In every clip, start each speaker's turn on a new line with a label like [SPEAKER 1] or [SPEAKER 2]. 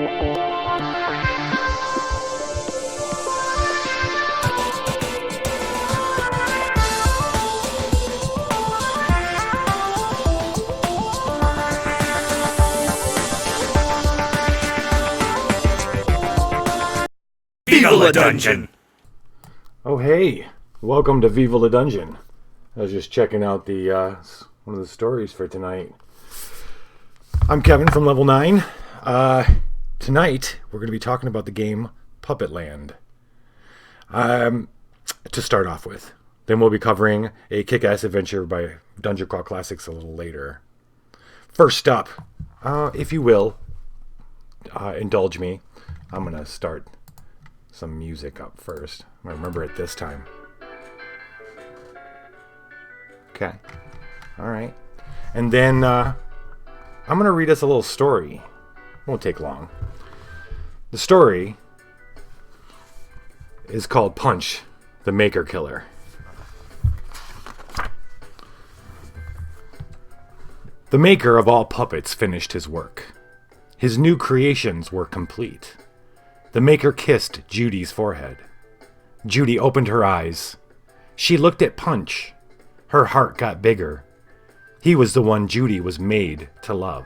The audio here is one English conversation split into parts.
[SPEAKER 1] Viva La Dungeon!
[SPEAKER 2] Oh hey, welcome to Viva La Dungeon. I was just checking out the one of the stories for tonight. I'm Kevin from Level 9. Tonight we're going to be talking about the game Puppetland. To start off with. Then we'll be covering a kick-ass adventure by Dungeon Crawl Classics a little later. First up, if you will, indulge me, I'm going to start some music up first. I remember it this time. Okay. Alright. And then I'm going to read us a little story. Won't take long. The story is called Punch, the Maker Killer. The maker of all puppets finished his work. His new creations were complete. The maker kissed Judy's forehead. Judy opened her eyes. She looked at Punch. Her heart got bigger. He was the one Judy was made to love.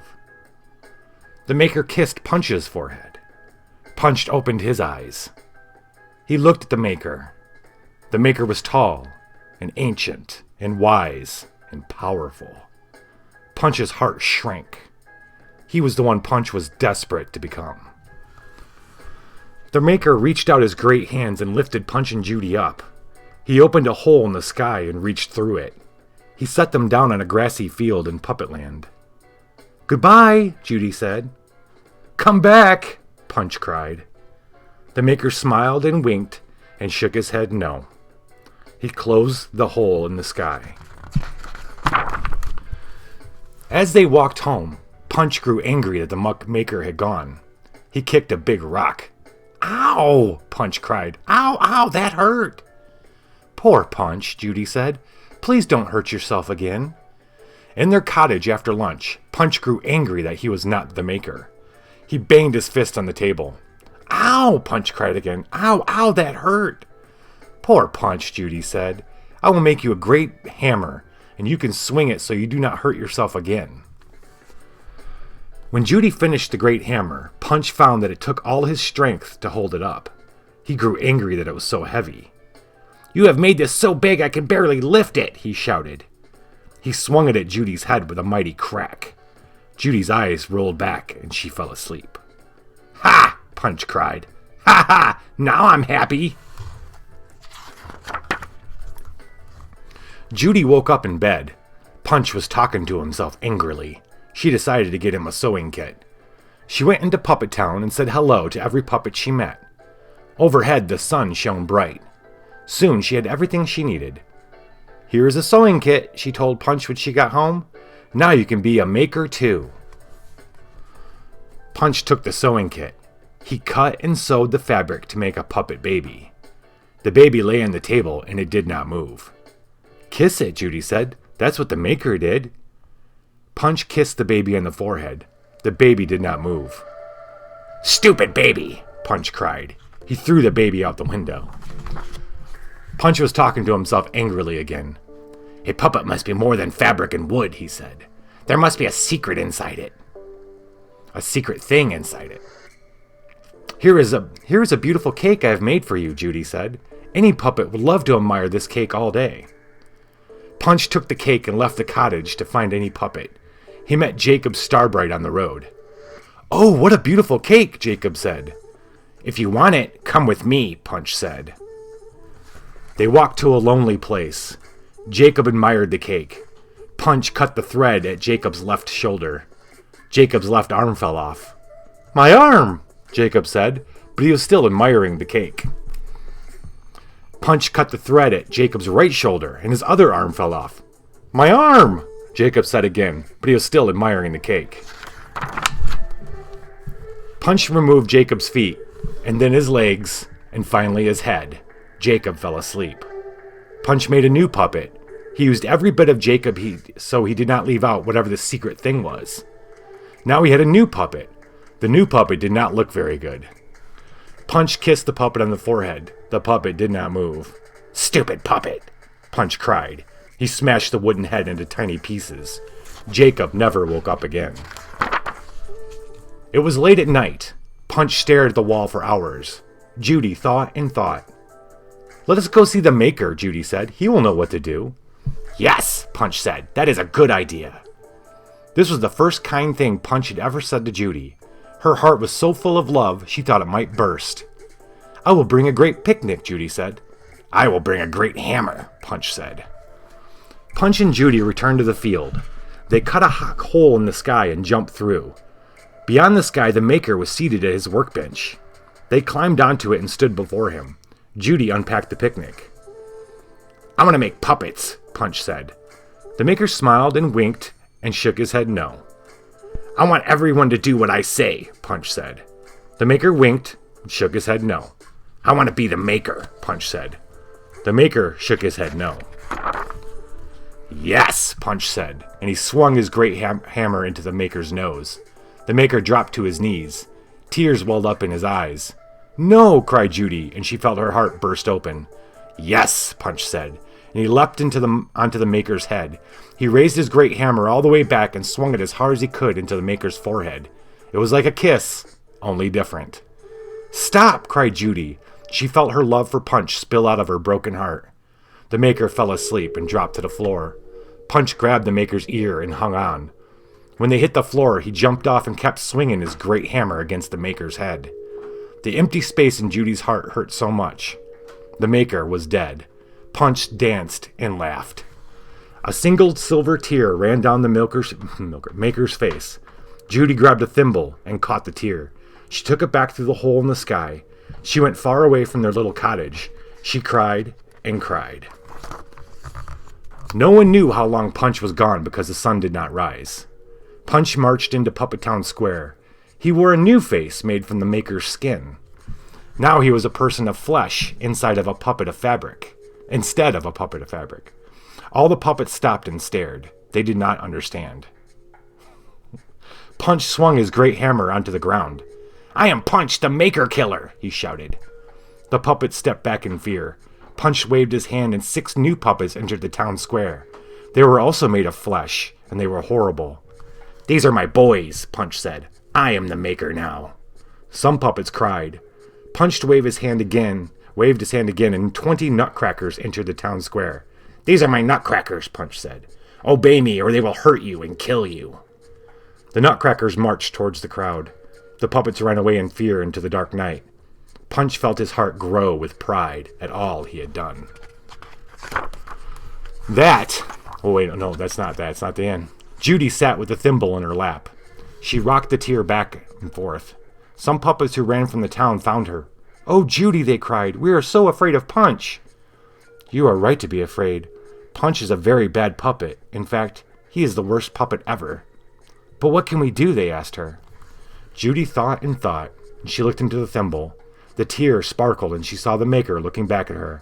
[SPEAKER 2] The maker kissed Punch's forehead. Punch opened his eyes. He looked at the maker. The maker was tall and ancient and wise and powerful. Punch's heart shrank. He was the one Punch was desperate to become. The maker reached out his great hands and lifted Punch and Judy up. He opened a hole in the sky and reached through it. He set them down on a grassy field in Puppetland. "Goodbye," Judy said. "Come back," Punch cried. The maker smiled and winked and shook his head no. He closed the hole in the sky. As they walked home, Punch grew angry that the maker had gone. He kicked a big rock. "Ow!" Punch cried. "Ow, ow, that hurt." "Poor Punch," Judy said. "Please don't hurt yourself again." In their cottage after lunch, Punch grew angry that he was not the maker. He banged his fist on the table. "Ow!" Punch cried again. "Ow, ow, that hurt." "Poor Punch," Judy said. "I will make you a great hammer, and you can swing it so you do not hurt yourself again." When Judy finished the great hammer, Punch found that it took all his strength to hold it up. He grew angry that it was so heavy. "You have made this so big I can barely lift it," he shouted. He swung it at Judy's head with a mighty crack. Judy's eyes rolled back and she fell asleep. "Ha!" Punch cried. "Ha ha! Now I'm happy!" Judy woke up in bed. Punch was talking to himself angrily. She decided to get him a sewing kit. She went into Puppet Town and said hello to every puppet she met. Overhead, the sun shone bright. Soon she had everything she needed. "Here is a sewing kit," she told Punch when she got home. "Now you can be a maker too." Punch took the sewing kit. He cut and sewed the fabric to make a puppet baby. The baby lay on the table and it did not move. "Kiss it," Judy said. "That's what the maker did." Punch kissed the baby on the forehead. The baby did not move. "Stupid baby!" Punch cried. He threw the baby out the window. Punch was talking to himself angrily again. "A puppet must be more than fabric and wood," he said. "There must be a secret inside it. A secret thing inside it." Here is a beautiful cake I have made for you," Judy said. "Any puppet would love to admire this cake all day." Punch took the cake and left the cottage to find any puppet. He met Jacob Starbright on the road. "Oh, what a beautiful cake," Jacob said. "If you want it, come with me," Punch said. They walked to a lonely place. Jacob admired the cake. Punch cut the thread at Jacob's left shoulder. Jacob's left arm fell off. "My arm!" Jacob said, but he was still admiring the cake. Punch cut the thread at Jacob's right shoulder, and his other arm fell off. "My arm!" Jacob said again, but he was still admiring the cake. Punch removed Jacob's feet, and then his legs, and finally his head. Jacob fell asleep. Punch made a new puppet. He used every bit of Jacob so he did not leave out whatever the secret thing was. Now he had a new puppet. The new puppet did not look very good. Punch kissed the puppet on the forehead. The puppet did not move. "Stupid puppet!" Punch cried. He smashed the wooden head into tiny pieces. Jacob never woke up again. It was late at night. Punch stared at the wall for hours. Judy thought and thought. "Let us go see the Maker," Judy said. "He will know what to do." "Yes," Punch said. "That is a good idea." This was the first kind thing Punch had ever said to Judy. Her heart was so full of love, she thought it might burst. "I will bring a great picnic," Judy said. "I will bring a great hammer," Punch said. Punch and Judy returned to the field. They cut a hole in the sky and jumped through. Beyond the sky, the Maker was seated at his workbench. They climbed onto it and stood before him. Judy unpacked the picnic. "I'm going to make puppets," Punch said. The Maker smiled and winked and shook his head no. "I want everyone to do what I say," Punch said. The Maker winked and shook his head no. "I want to be the Maker," Punch said. The Maker shook his head no. "Yes," Punch said, and he swung his great hammer into the Maker's nose. The Maker dropped to his knees. Tears welled up in his eyes. "No!" cried Judy, and she felt her heart burst open. "Yes," Punch said, and he leapt onto the Maker's head. He raised his great hammer all the way back and swung it as hard as he could into the Maker's forehead. It was like a kiss, only different. "Stop!" cried Judy. She felt her love for Punch spill out of her broken heart. The Maker fell asleep and dropped to the floor. Punch grabbed the Maker's ear and hung on. When they hit the floor, he jumped off and kept swinging his great hammer against the Maker's head. The empty space in Judy's heart hurt so much. The Maker was dead. Punch danced and laughed. A single silver tear ran down the Maker's face. Judy grabbed a thimble and caught the tear. She took it back through the hole in the sky. She went far away from their little cottage. She cried and cried. No one knew how long Punch was gone because the sun did not rise. Punch marched into Puppet Town Square. He wore a new face made from the Maker's skin. Now he was a person of flesh instead of a puppet of fabric. All the puppets stopped and stared. They did not understand. Punch swung his great hammer onto the ground. "I am Punch, the Maker Killer," he shouted. The puppets stepped back in fear. Punch waved his hand and 6 new puppets entered the town square. They were also made of flesh, and they were horrible. "These are my boys," Punch said. "I am the Maker now." Some puppets cried. Punch waved his hand again, and 20 nutcrackers entered the town square. "These are my nutcrackers," Punch said. "Obey me, or they will hurt you and kill you." The nutcrackers marched towards the crowd. The puppets ran away in fear into the dark night. Punch felt his heart grow with pride at all he had done. That's not the end. Judy sat with the thimble in her lap. She rocked the tear back and forth. Some puppets who ran from the town found her. "Oh, Judy," they cried, "we are so afraid of Punch." "You are right to be afraid. Punch is a very bad puppet. In fact, he is the worst puppet ever." "But what can we do?" they asked her. Judy thought and thought, and she looked into the thimble. The tear sparkled, and she saw the Maker looking back at her.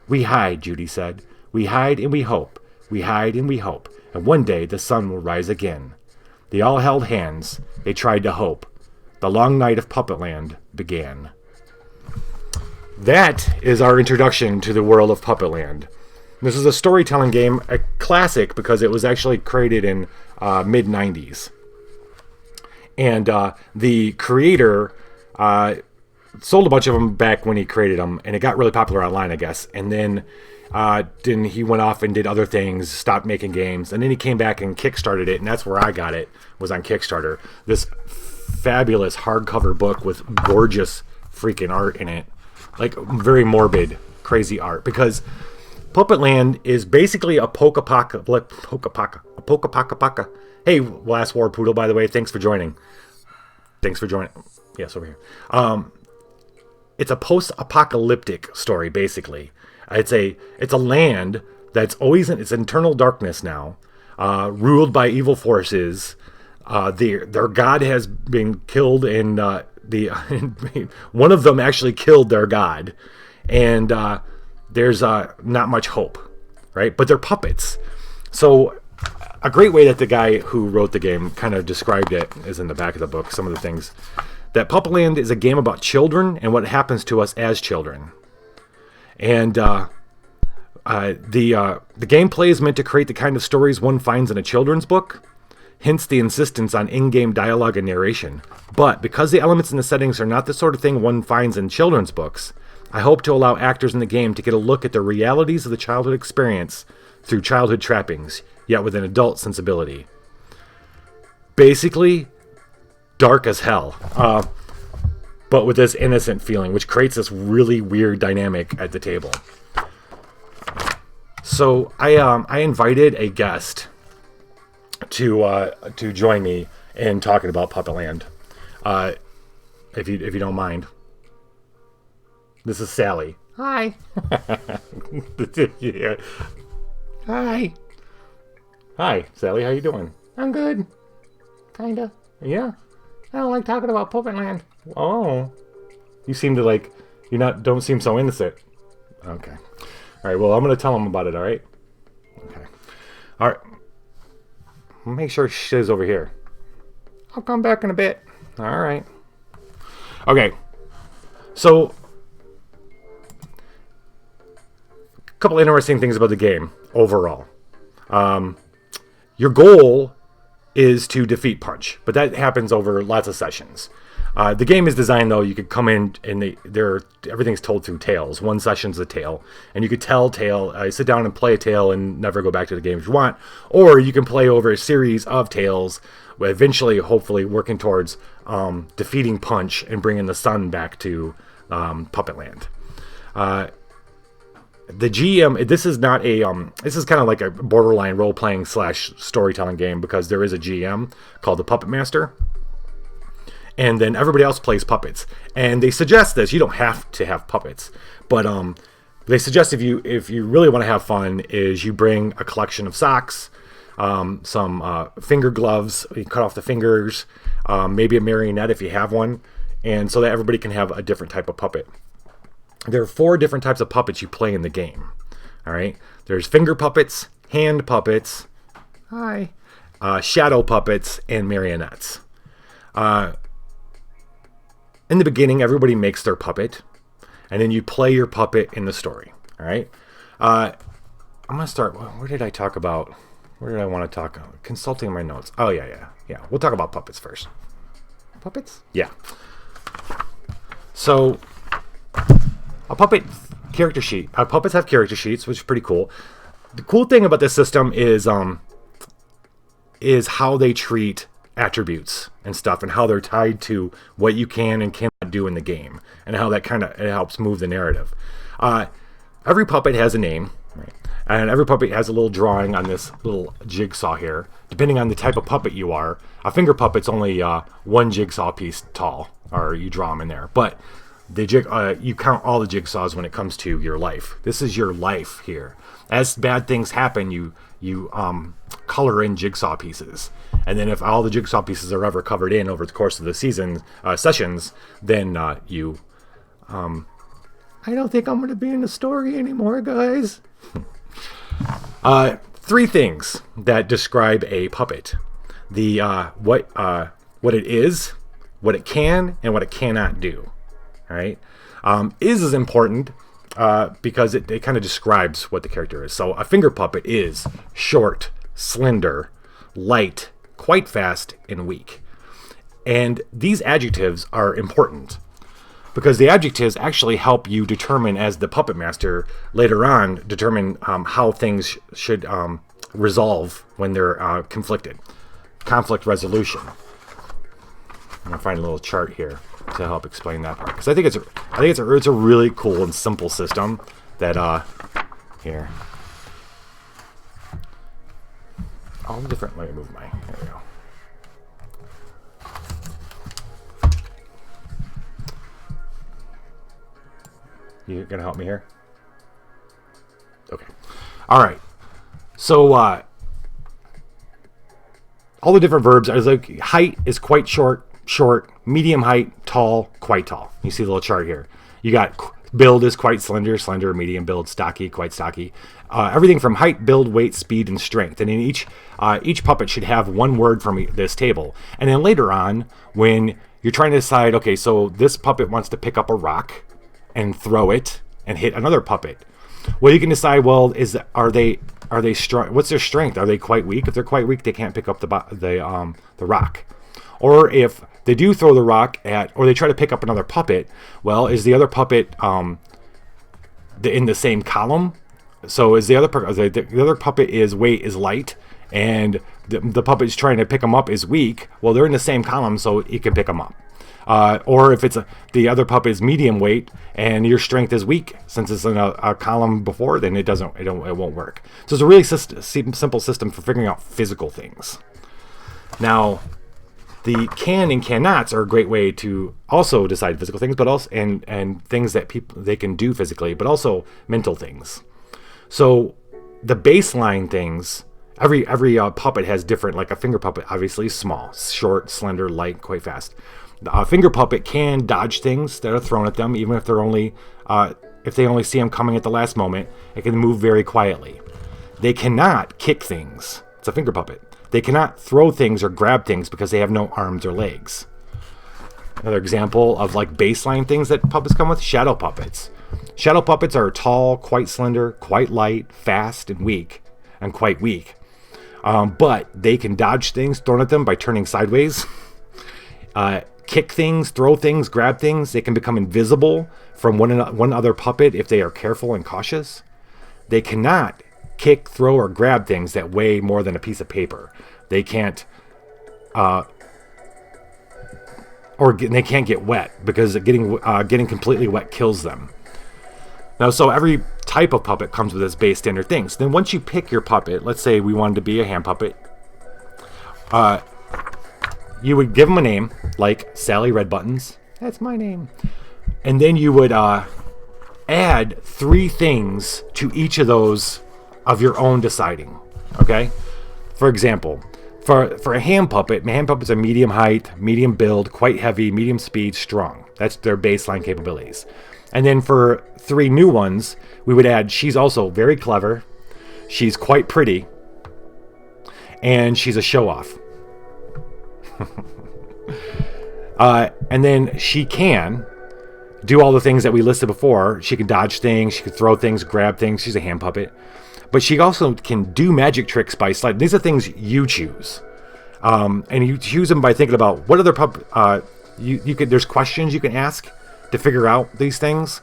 [SPEAKER 2] "We hide," Judy said. "We hide and we hope. We hide and we hope. And one day the sun will rise again." They all held hands. They tried to hope. The long night of Puppetland began. That is our introduction to the world of Puppetland. This is a storytelling game, a classic because it was actually created in mid-90s. And the creator sold a bunch of them back when he created them, and it got really popular online, I guess. And then he went off and did other things, stopped making games, and then he came back and kickstarted it, and that's where I got it, was on Kickstarter. This fabulous hardcover book with gorgeous freaking art in it. Like, very morbid, crazy art. Because Puppetland is basically a poka-paka. Hey, Last War Poodle, by the way, thanks for joining. Yes, over here. It's a post-apocalyptic story, basically. It's a land that's always in its internal darkness now, ruled by evil forces. Their god has been killed, and one of them actually killed their god, and there's not much hope, right? But they're puppets. So a great way that the guy who wrote the game kind of described it is in the back of the book, some of the things. That Puppetland is a game about children and what happens to us as children. And the gameplay is meant to create the kind of stories one finds in a children's book, hence the insistence on in-game dialogue and narration. But because the elements and the settings are not the sort of thing one finds in children's books, I hope to allow actors in the game to get a look at the realities of the childhood experience through childhood trappings, yet with an adult sensibility. Basically, dark as hell, but with this innocent feeling, which creates this really weird dynamic at the table. So I invited a guest to join me in talking about Puppetland, if you don't mind. This is Sally. Hi. Yeah. Hi. Hi, Sally. How you doing? I'm good. Kinda. Yeah. I don't like talking about Puppetland. Oh. You seem to don't seem so innocent. Okay. All right. Well, I'm gonna tell him about it. All right. Okay. All right. Make sure she stays over here. I'll come back in a bit. All right. Okay. So, a couple interesting things about the game overall. Your goal is to defeat Punch, but that happens over lots of sessions. The game is designed, though, you could come in and everything's told through tales. One session's a tale, and you could tell tale, sit down and play a tale and never go back to the game if you want, or you can play over a series of tales, eventually, hopefully, working towards defeating Punch and bringing the sun back to Puppetland. The GM, this is not a, this is kind of like a borderline role-playing / storytelling game, because there is a GM called the Puppet Master, and then everybody else plays puppets. And they suggest this, you don't have to have puppets, but they suggest if you really want to have fun, is you bring a collection of socks, some finger gloves, you cut off the fingers, maybe a marionette if you have one, and so that everybody can have a different type of puppet. There are 4 different types of puppets you play in the game. All right. There's finger puppets, hand puppets, shadow puppets, and marionettes. In the beginning, everybody makes their puppet, and then you play your puppet in the story. All right. I'm gonna start. Where did I talk about? Where did I want to talk? Consulting my notes. Oh yeah. We'll talk about puppets first. Puppets? Yeah. So, a puppet character sheet. Puppets have character sheets, which is pretty cool. The cool thing about this system is how they treat attributes and stuff, and how they're tied to what you can and cannot do in the game, and how that kind of helps move the narrative. Every puppet has a name, right? And every puppet has a little drawing on this little jigsaw here. Depending on the type of puppet you are, a finger puppet's only 1 jigsaw piece tall, or you draw them in there. But you count all the jigsaws when it comes to your life. This is your life here. As bad things happen, you color in jigsaw pieces, and then if all the jigsaw pieces are ever covered in over the course of the sessions, then you. I don't think I'm going to be in the story anymore, guys. 3 things that describe a puppet: the what it is, what it can, and what it cannot do. All right. Is important because it kind of describes what the character is. So a finger puppet is short, slender, light, quite fast, and weak. And these adjectives are important because the adjectives actually help you determine, as the puppet master later on, determine how things should resolve when they're conflicted. Conflict resolution. I'm gonna find a little chart here to help explain that part, because I think it's a really cool and simple system that here. All the different. Let me move my. There we go. You gonna help me here? Okay. All right. So all the different verbs are like height is quite short, medium height, tall, quite tall. You see the little chart here. You got Build is quite slender, medium build, stocky, quite stocky. Everything from height, build, weight, speed, and strength. And in each puppet should have one word from this table. And then later on, when you're trying to decide, okay, so this puppet wants to pick up a rock and throw it and hit another puppet. Well, you can decide, well, are they strong? What's their strength? Are they quite weak? If they're quite weak, they can't pick up the rock. Or if they do throw the rock or they try to pick up another puppet, well, is the other puppet in the same column? So is the other puppet weight is light, and the puppet is trying to pick them up is weak? Well, they're in the same column, so you can pick them up. Or if it's the other puppet is medium weight and your strength is weak, since it's in a column before, then it won't work. So it's a really simple system for figuring out physical things. Now, the can and cannots are a great way to also decide physical things, but also and things that they can do physically, but also mental things. So the baseline things, every puppet has different. Like a finger puppet, obviously small, short, slender, light, quite fast. A finger puppet can dodge things that are thrown at them, even if they're if they only see them coming at the last moment. It can move very quietly. They cannot kick things. It's a finger puppet. They cannot throw things or grab things because they have no arms or legs. Another example of like baseline things that puppets come with: shadow puppets. Shadow puppets are tall, quite slender, quite light, fast, and weak, and quite weak. But they can dodge things thrown at them by turning sideways. Kick things, throw things, grab things. They can become invisible from one other puppet if they are careful and cautious. They cannot kick, throw, or grab things that weigh more than a piece of paper. They can't, they can't get wet, because getting completely wet kills them. Now, so every type of puppet comes with its base standard things. Then once you pick your puppet, let's say we wanted to be a hand puppet, you would give them a name, like Sally Red Buttons. That's my name. And then you would add 3 things to each of those of your own deciding. Okay? For example, for a hand puppet, my hand puppets are medium height, medium build, quite heavy, medium speed, strong. That's their baseline capabilities. And then for 3 new ones, we would add, she's also very clever, she's quite pretty, and she's a show-off. And then she can do all the things that we listed before. She can dodge things, she can throw things, grab things. She's a hand puppet. But she also can do magic tricks by slide. These are things you choose. And you choose them by thinking about what other there's questions you can ask to figure out these things.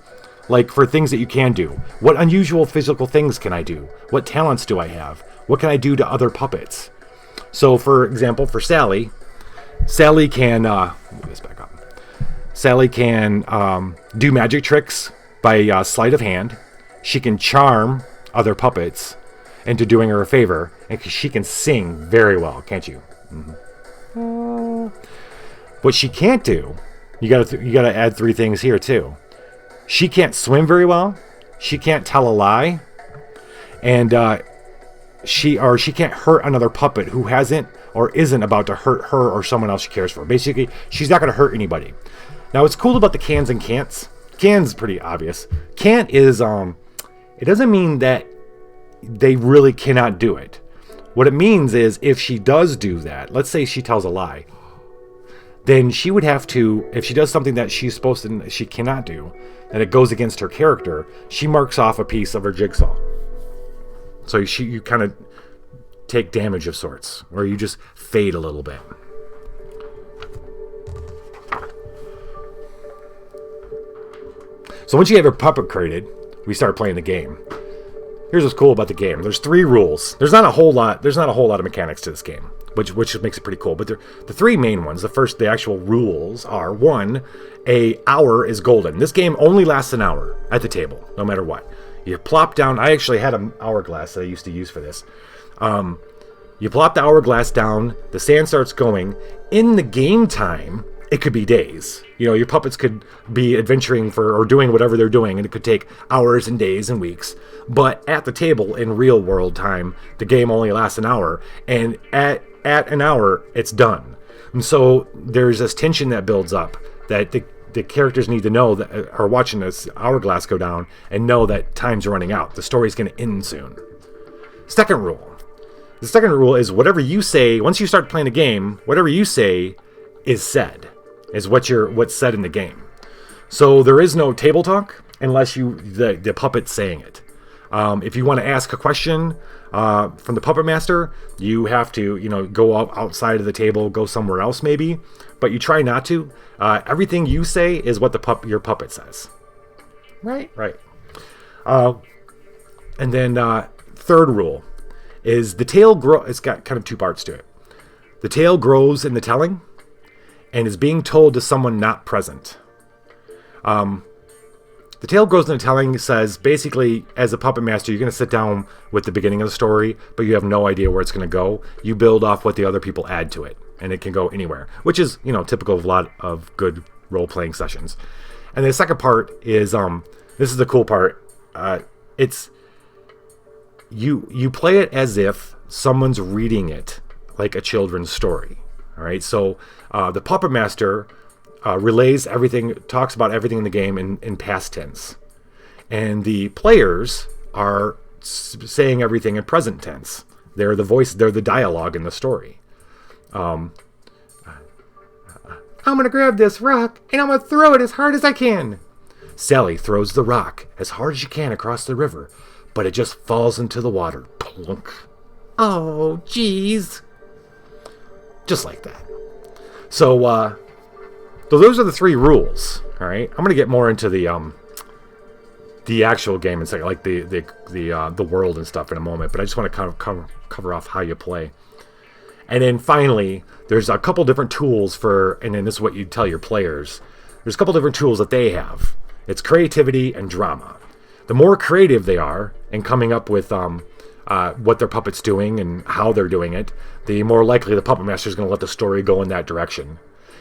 [SPEAKER 2] Like for things that you can do. What unusual physical things can I do? What talents do I have? What can I do to other puppets? So for example, for Sally can move this back up. Sally can do magic tricks by sleight of hand. She can charm other puppets into doing her a favor, and she can sing very well, can't you? Mm-hmm. What she can't do, you gotta add 3 things here too. She can't swim very well. She can't tell a lie, and she can't hurt another puppet who hasn't or isn't about to hurt her or someone else she cares for. Basically, she's not going to hurt anybody. Now, what's cool about the cans and can'ts? Can's pretty obvious. Can't is it doesn't mean that they really cannot do it. What it means is if she does do that, let's say she tells a lie, then she would have to, if she does something that she cannot do, and it goes against her character, she marks off a piece of her jigsaw. So you kind of take damage of sorts, or you just fade a little bit. So once you have your puppet created, we start playing the game. Here's what's cool about the game. There's 3 rules. There's not a whole lot of mechanics to this game, which makes it pretty cool. But the 3 main ones, the actual rules are: 1, an hour is golden. This game only lasts an hour at the table, no matter what. You plop down. I actually had an hourglass that I used to use for this. You plop the hourglass down. The sand starts going. In the game time, it could be days. You know, your puppets could be adventuring or doing whatever they're doing, and it could take hours and days and weeks. But at the table, in real world time, the game only lasts an hour, and at an hour, it's done. And so there's this tension that builds up that the characters need to know that are watching this hourglass go down and know that time's running out. The story's going to end soon. Second rule. The second rule is whatever you say, once you start playing the game, whatever you say is said, is what's said in the game. So there is no table talk unless the puppet's saying it. If you want to ask a question from the puppet master, you have to, go outside of the table, go somewhere else maybe, but you try not to. Everything you say is what your puppet says. Right. And then third rule is the tale it's got kind of two parts to it. The tale grows in the telling and is being told to someone not present. The tale grows in the telling says basically, as a puppet master, you're going to sit down with the beginning of the story, but you have no idea where it's going to go. You build off what the other people add to it, and it can go anywhere, which is, typical of a lot of good role-playing sessions. And the second part is, this is the cool part. It's you play it as if someone's reading it like a children's story. All right, so the puppet master relays everything, talks about everything in the game in past tense, and the players are saying everything in present tense. They're the voice, they're the dialogue in the story. I'm gonna grab this rock and I'm gonna throw it as hard as I can. Sally throws the rock as hard as she can across the river, but it just falls into the water. Plunk. Oh, jeez. Just like that. So those are the three rules. All right, I'm gonna get more into the actual game and say like the world and stuff in a moment, but I just want to kind of cover off how you play. And then finally, there's a couple different tools and then this is what you tell your players. There's a couple different tools that they have. It's creativity and drama. The more creative they are in coming up with what their puppet's doing and how they're doing it, the more likely the puppet master is going to let the story go in that direction.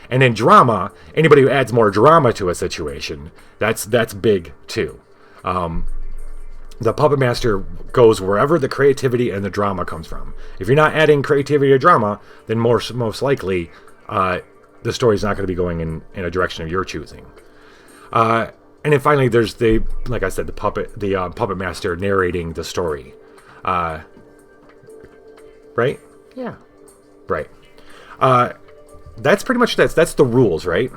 [SPEAKER 2] And then drama, anybody who adds more drama to a situation, that's big too. The puppet master goes wherever the creativity and the drama comes from. If you're not adding creativity or drama, then most likely the story's not going to be going in a direction of your choosing. And then finally, there's like I said, the puppet master narrating the story. Right? Yeah. Right. That's pretty much that's the rules, right?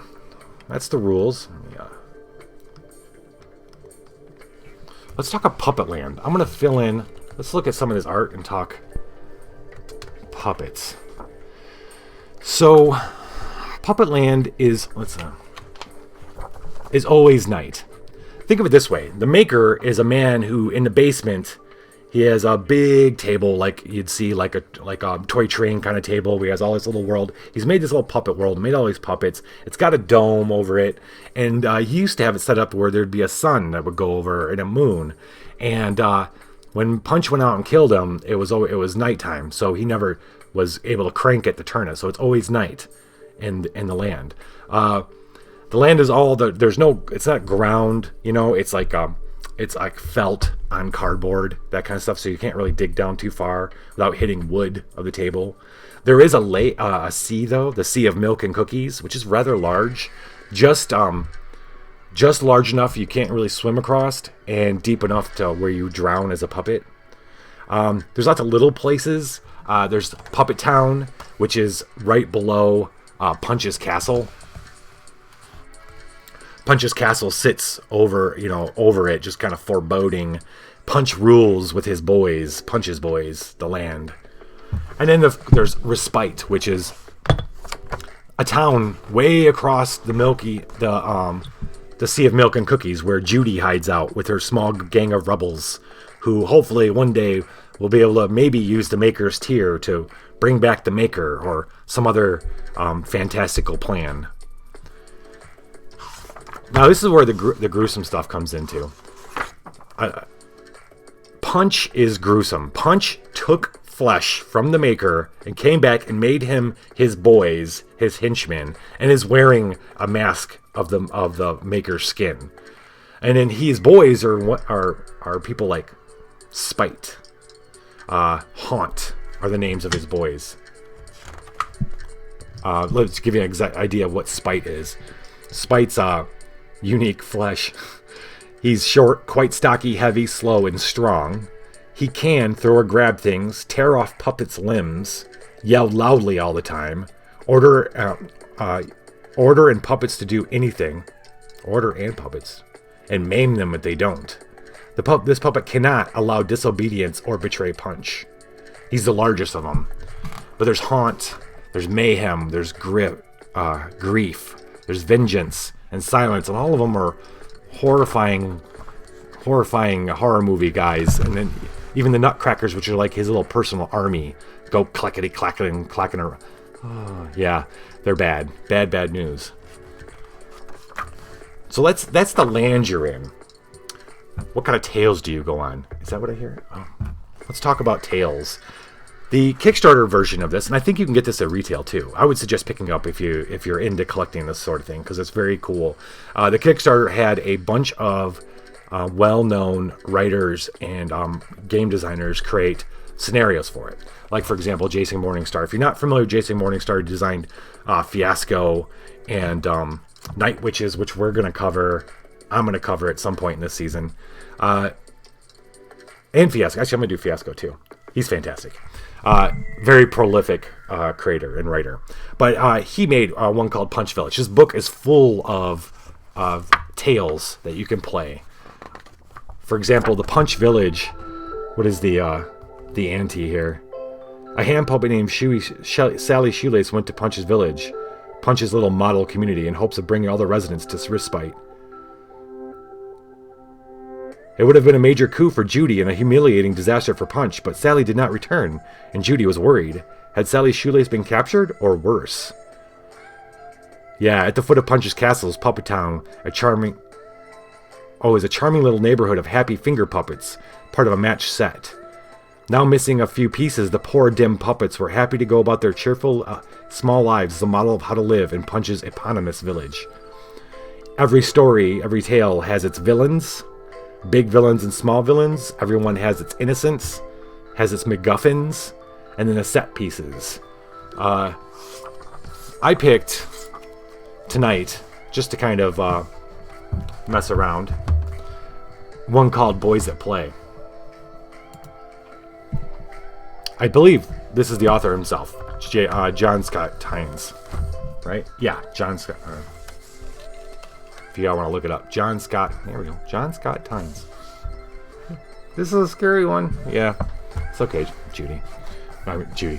[SPEAKER 2] That's the rules. Yeah. Let's talk about Puppetland. I'm gonna fill in. Let's look at some of this art and talk puppets. So, Puppetland is always night. Think of it this way: the maker is a man who, in the basement, he has a big table, like you'd see, like a toy train kind of table, where he has all this little world. He's made this little puppet world, made all these puppets. It's got a dome over it, and he used to have it set up where there'd be a sun that would go over and a moon. And when Punch went out and killed him, it was nighttime, so he never was able to crank it to turn it. So it's always night in the land. The land is it's not ground, it's like felt on cardboard, that kind of stuff, so you can't really dig down too far without hitting wood of the table. There is a sea, though, the Sea of Milk and Cookies, which is rather large, just large enough you can't really swim across, and deep enough to where you drown as a puppet. There's lots of little places. There's Puppet Town, which is right below Punch's Castle. Punch's castle sits over it, just kind of foreboding. Punch rules with his boys, Punch's boys, the land. And then there's Respite, which is a town way across the Sea of Milk and Cookies, where Judy hides out with her small gang of rebels, who hopefully one day will be able to maybe use the Maker's Tear to bring back the Maker, or some other fantastical plan. Now, this is where the gruesome stuff comes into. Punch is gruesome. Punch took flesh from the Maker and came back and made him his boys, his henchmen, and is wearing a mask of the Maker's skin. And then his boys are people like Spite, Haunt are the names of his boys. Let's give you an exact idea of what Spite is. Spite's unique flesh. He's short, quite stocky, heavy, slow, and strong. He can throw or grab things, tear off puppets' limbs, yell loudly all the time, order and puppets to do anything, and maim them if they don't. This puppet cannot allow disobedience or betray Punch. He's the largest of them. But there's Haunt, there's Mayhem, there's Grief, there's Vengeance, and Silence, and all of them are horrifying horror movie guys. And then even the Nutcrackers, which are like his little personal army, go clackety clacking around. Oh, yeah, they're bad news. So that's the land you're in. What kind of tales do you go on? Is that what I hear? Oh. Let's talk about tales. The Kickstarter version of this, and I think you can get this at retail too. I would suggest picking up if you're into collecting this sort of thing, because it's very cool. The Kickstarter had a bunch of well-known writers and game designers create scenarios for it. Like, for example, Jason Morningstar. If you're not familiar with Jason Morningstar, he designed Fiasco and Night Witches, which we're going to cover. I'm going to cover at some point in this season. And Fiasco. Actually, I'm going to do Fiasco too. He's fantastic. Very prolific creator and writer. But he made one called Punch Village. His book is full of tales that you can play. For example, the Punch Village. What is the ante here? A hand puppet named Sally Shoelace went to Punch's village, Punch's little model community, in hopes of bringing all the residents to respite. It would have been a major coup for Judy and a humiliating disaster for Punch, but Sally did not return, and Judy was worried. Had Sally's shoelace been captured, or worse? Yeah, at the foot of Punch's castle is Puppet Town, is a charming little neighborhood of happy finger puppets, part of a match set. Now missing a few pieces, the poor dim puppets were happy to go about their cheerful, small lives as a model of how to live in Punch's eponymous village. Every story, every tale has its villains, big villains and small villains. Everyone has its innocence, has its MacGuffins, and then the set pieces. I picked tonight, just to kind of mess around, one called Boys That Play. I believe this is the author himself, John Scott Tynes, right? Yeah, John Scott. If you want to look it up, John Scott. There we go, John Scott Tynes. This is a scary one. Yeah, it's okay,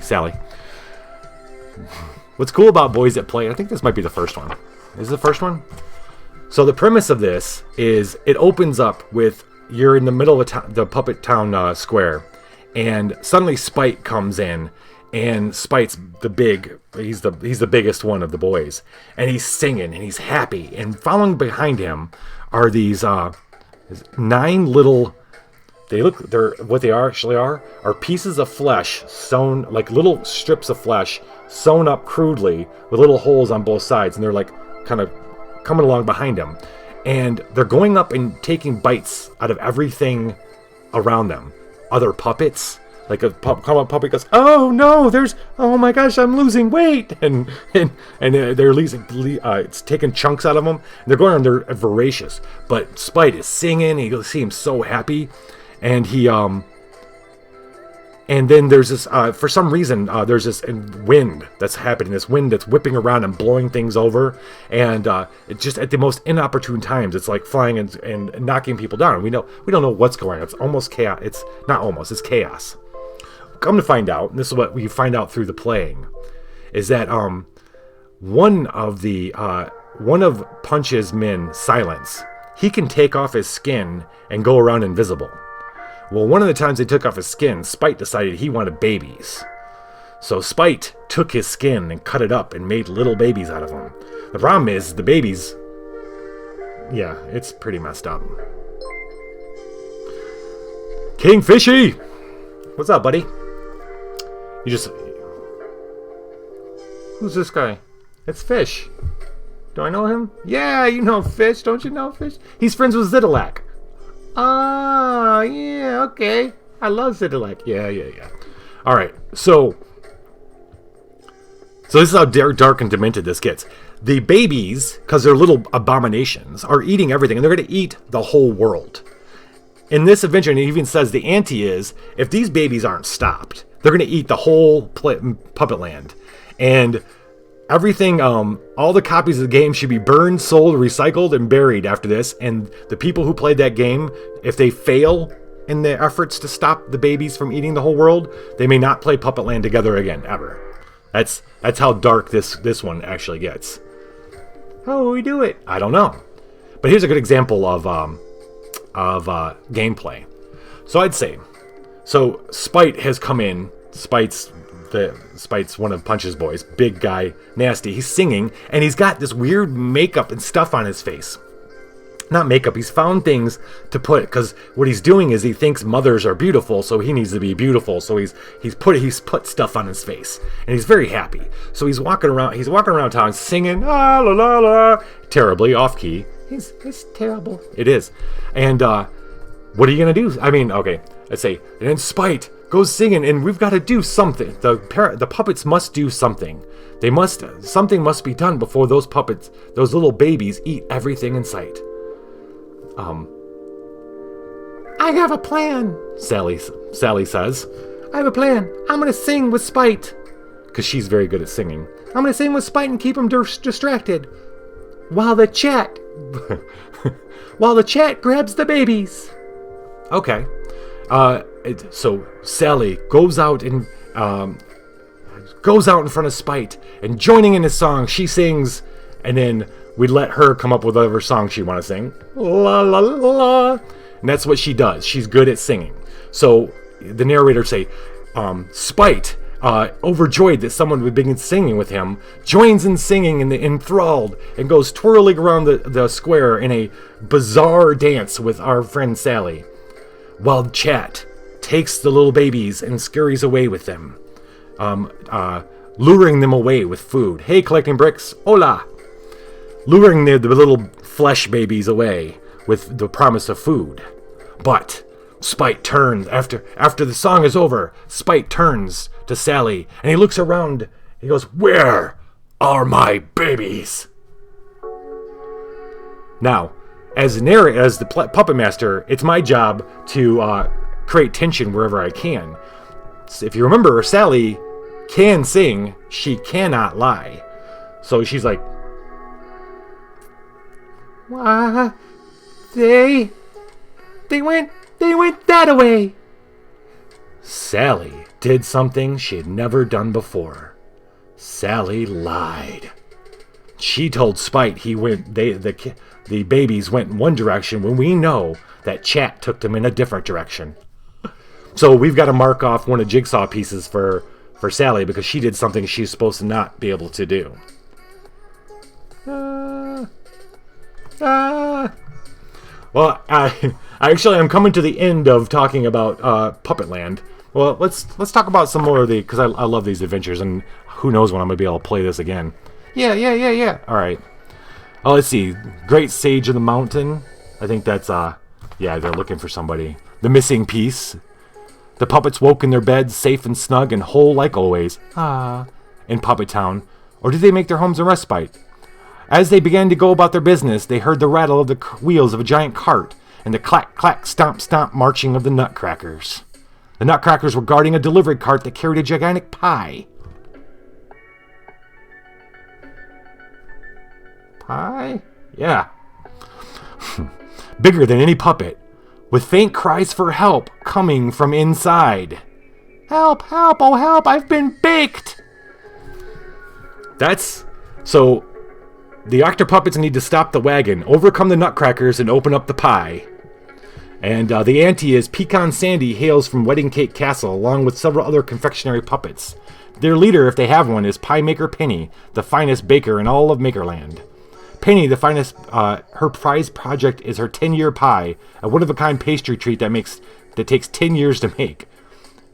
[SPEAKER 2] Sally. What's cool about Boys That Play? I think this might be the first one. Is it the first one? So the premise of this is it opens up with you're in the middle of the Puppet Town square. And suddenly Spite comes in, and Spite's he's the biggest one of the boys, and he's singing and he's happy. And following behind him are these 9 little. What they actually are pieces of flesh sewn, like little strips of flesh sewn up crudely with little holes on both sides, and they're like kind of coming along behind him, and they're going up and taking bites out of everything around them. Other puppets, like a puppet goes, oh no, oh my gosh, I'm losing weight, and they're losing, it's taking chunks out of them. And they're going on, they're voracious, but Spite is singing. You see him so happy, and he and then there's this for some reason there's this wind that's happening, this wind that's whipping around and blowing things over, and it's just at the most inopportune times. It's like flying and knocking people down. We don't know what's going on. It's almost chaos. It's not almost, it's chaos. Come to find out, and this is what we find out through the playing, is that one of Punch's men, Silence, he can take off his skin and go around invisible. Well, one of the times they took off his skin, Spite decided he wanted babies. So Spite took his skin and cut it up and made little babies out of them. The problem is, the babies... Yeah, it's pretty messed up. King Fishy! What's up, buddy? Who's this guy? It's Fish. Do I know him? Yeah, you know Fish. Don't you know Fish? He's friends with Zidilak. Ah, yeah, okay. I love Zidilak. Yeah. All right, so this is how dark and demented this gets. the babies, because they're little abominations, are eating everything, and they're going to eat the whole world. In this adventure, and it even says the ante is, if these babies aren't stopped, they're going to eat the whole Puppetland. And everything, all the copies of the game should be burned, sold, recycled, and buried after this. And the people who played that game, if they fail in their efforts to stop the babies from eating the whole world, they may not play Puppetland together again, ever. That's how dark this one actually gets. How will we do it? I don't know. But here's a good example of gameplay. So I'd say, Spite has come in. Spite's one of Punch's boys, big guy, nasty. He's singing, and he's got this weird makeup and stuff on his face. Not makeup, he's found things to put, because what he's doing is he thinks mothers are beautiful, so he needs to be beautiful. So he's put stuff on his face, and he's very happy. So he's walking around town singing, la la la la, terribly off key. It's terrible. It is. And what are you gonna do? I mean, okay, let's say, and then Spite goes singing, and we've got to do something. The puppets must do something. Something must be done before those puppets, those little babies, eat everything in sight. I have a plan, Sally says. I have a plan. I'm going to sing with Spite. Because she's very good at singing. I'm going to sing with Spite and keep him distracted. While the chat grabs the babies. Okay. So Sally goes out in front of Spite, and joining in his song, she sings, and then we let her come up with whatever song she want to sing. La la la. And that's what she does. She's good at singing. So the narrator say, Spite, overjoyed that someone would begin singing with him, joins in singing and enthralled, and goes twirling around the square in a bizarre dance with our friend Sally. While Chat takes the little babies and scurries away with them, luring them away with food. Hey, collecting bricks, hola! Luring the little flesh babies away with the promise of food. But Spite turns, after the song is over, Spite turns to Sally, and he looks around, he goes, "Where are my babies?" Now, as the puppet master, it's my job to create tension wherever I can. So if you remember, Sally can sing, she cannot lie. So she's like, "Why, they went that way." Sally did something she had never done before. Sally lied. She told Spite the babies went in one direction when we know that Chat took them in a different direction. So we've got to mark off one of Jigsaw pieces for Sally because she did something she's supposed to not be able to do. Well, I'm coming to the end of talking about Puppetland. Well, let's talk about some more of because I love these adventures, and who knows when I'm going to be able to play this again. Yeah. All right. Oh, let's see. Great Sage of the Mountain. I think that's, they're looking for somebody. The Missing Piece. The puppets woke in their beds, safe and snug and whole like always. In Puppet Town. Or did they make their homes a respite? As they began to go about their business, they heard the rattle of the wheels of a giant cart and the clack, clack, stomp, stomp marching of the Nutcrackers. The Nutcrackers were guarding a delivery cart that carried a gigantic pie. Pie? Yeah. Bigger than any puppet, with faint cries for help coming from inside. Help, help, oh help, I've been baked! So, the actor puppets need to stop the wagon, overcome the Nutcrackers, and open up the pie. And the ante is Pecan Sandy hails from Wedding Cake Castle, along with several other confectionery puppets. Their leader, if they have one, is Pie Maker Penny, the finest baker in all of Makerland. Penny, the finest, her prize project is her 10-year pie, a one-of-a-kind pastry treat that takes 10 years to make.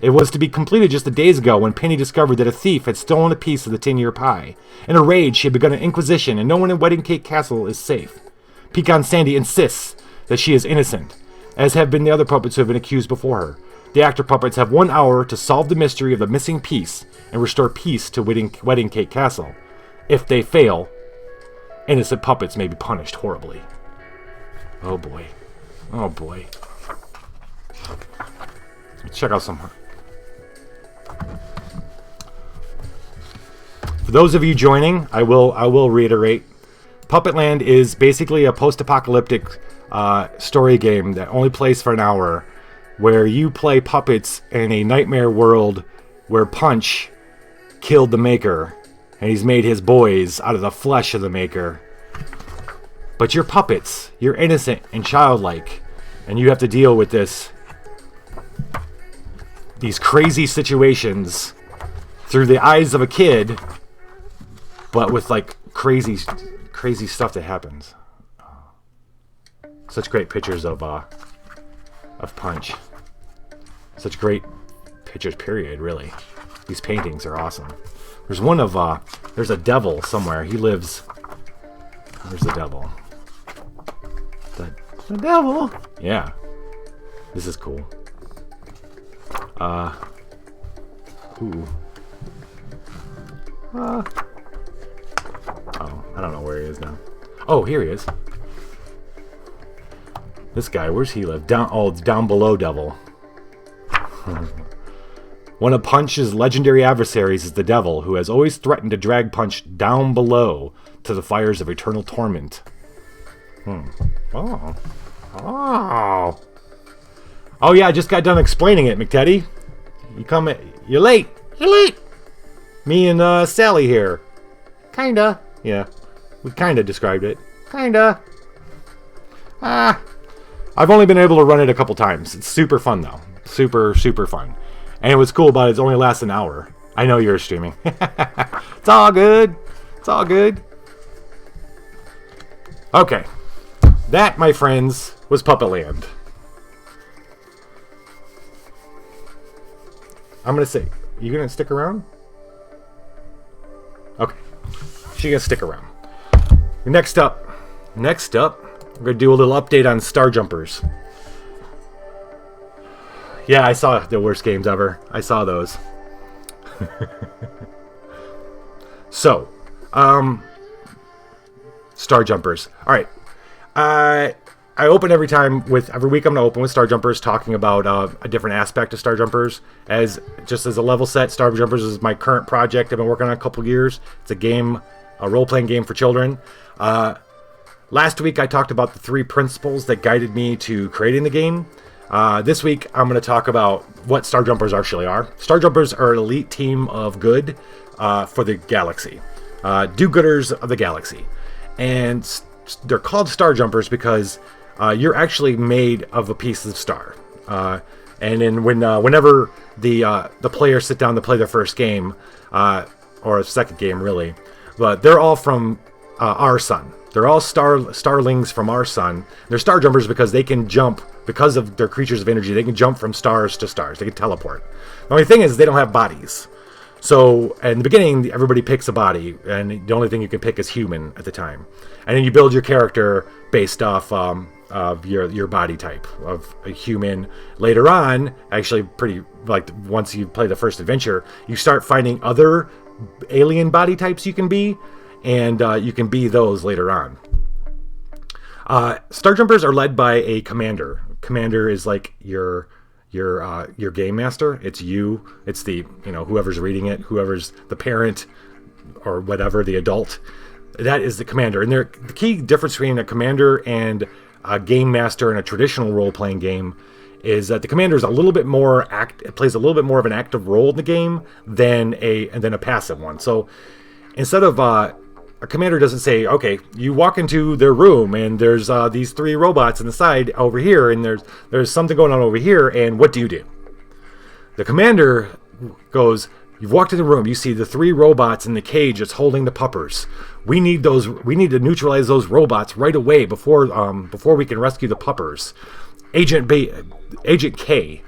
[SPEAKER 2] It was to be completed just a days ago when Penny discovered that a thief had stolen a piece of the 10-year pie. In a rage, she had begun an inquisition, and no one in Wedding Cake Castle is safe. Pecan Sandy insists that she is innocent, as have been the other puppets who have been accused before her. The actor puppets have 1 hour to solve the mystery of the missing piece and restore peace to Wedding Cake Castle. If they fail, innocent puppets may be punished horribly. Oh boy. Oh boy. Let's check out some. For those of you joining, I will reiterate. Puppetland is basically a post-apocalyptic story game that only plays for an hour, where you play puppets in a nightmare world where Punch killed the maker, and he's made his boys out of the flesh of the maker. But you're puppets. You're innocent and childlike, and you have to deal with these crazy situations through the eyes of a kid, but with like crazy stuff that happens. Such great pictures of Punch. Such great pictures, period, really. These paintings are awesome. There's one of, there's a devil somewhere. He lives... Where's the devil? The devil? Yeah. This is cool. Ooh. Oh, I don't know where he is now. Oh, here he is. This guy, where's he live? Down below devil. One of Punch's legendary adversaries is the devil, who has always threatened to drag Punch down below to the fires of eternal torment. Oh. Oh yeah, I just got done explaining it, McTeddy. You're late. Me and Sally here. Kinda. Yeah. We kinda described it. Kinda. I've only been able to run it a couple times. It's super fun though. Super fun. And what's cool about it, it only lasts an hour. I know you're streaming. It's all good. Okay. That, my friends, was Puppetland. I'm going to say, you going to stick around? Okay. She's going to stick around. Next up, we're going to do a little update on Star Jumpers. Yeah, I saw the worst games ever. I saw those. So, Star Jumpers. All right. I open every week I'm going to open with Star Jumpers, talking about a different aspect of Star Jumpers. As a level set, Star Jumpers is my current project I've been working on a couple years. It's a role-playing game for children. Last week I talked about the 3 principles that guided me to creating the game. This week I'm going to talk about what Star Jumpers actually are. Star Jumpers are an elite team of good for the galaxy. Do-gooders of the galaxy. And they're called Star Jumpers because you're actually made of a piece of star. And then whenever the players sit down to play their first game, or a second game really, but they're all from our sun. They're all starlings from our sun. They're Star Jumpers because they can jump, because of their creatures of energy, they can jump from stars to stars. They can teleport. The only thing is they don't have bodies. So in the beginning, everybody picks a body, and the only thing you can pick is human at the time. And then you build your character based off of your body type of a human. Later on, actually once you play the first adventure, you start finding other alien body types you can be, and you can be those later on. Star Jumpers are led by a commander. Commander is like your game master. It's you. It's the whoever's reading it, whoever's the parent or whatever, the adult. That is the commander. And the key difference between a commander and a game master in a traditional role-playing game is that the commander is a little bit more plays a little bit more of an active role in the game than a passive one. So instead of a commander doesn't say, okay, you walk into their room and there's these 3 robots on the side over here, and there's something going on over here, and what do you do? The commander goes, you've walked in the room, you see the 3 robots in the cage that's holding the puppers. We need to neutralize those robots right away before we can rescue the puppers. Agent K,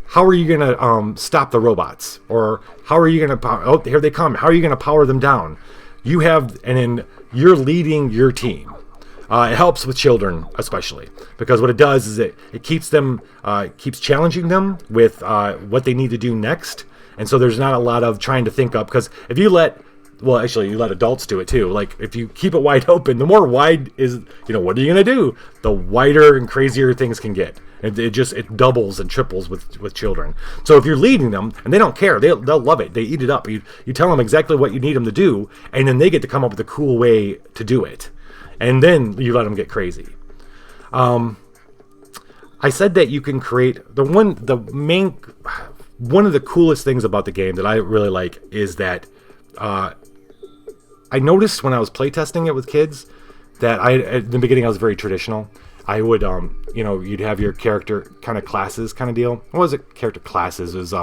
[SPEAKER 2] how are you gonna stop the robots? Or how are you gonna here they come? How are you gonna power them down? And then you're leading your team. It helps with children, especially, because what it does is it keeps challenging them with what they need to do next. And so there's not a lot of trying to think up, because if you let well, actually, you let adults do it too. Like, if you keep it wide open, the more wide is, what are you going to do? The wider and crazier things can get. It doubles and triples with children. So if you're leading them, and they don't care, they'll love it. They eat it up. You tell them exactly what you need them to do, and then they get to come up with a cool way to do it. And then you let them get crazy. I said that you can create one of the coolest things about the game that I really like is that I noticed when I was playtesting it with kids that at the beginning I was very traditional. I would you'd have your character kind of classes kind of deal. What was it? Character classes. It was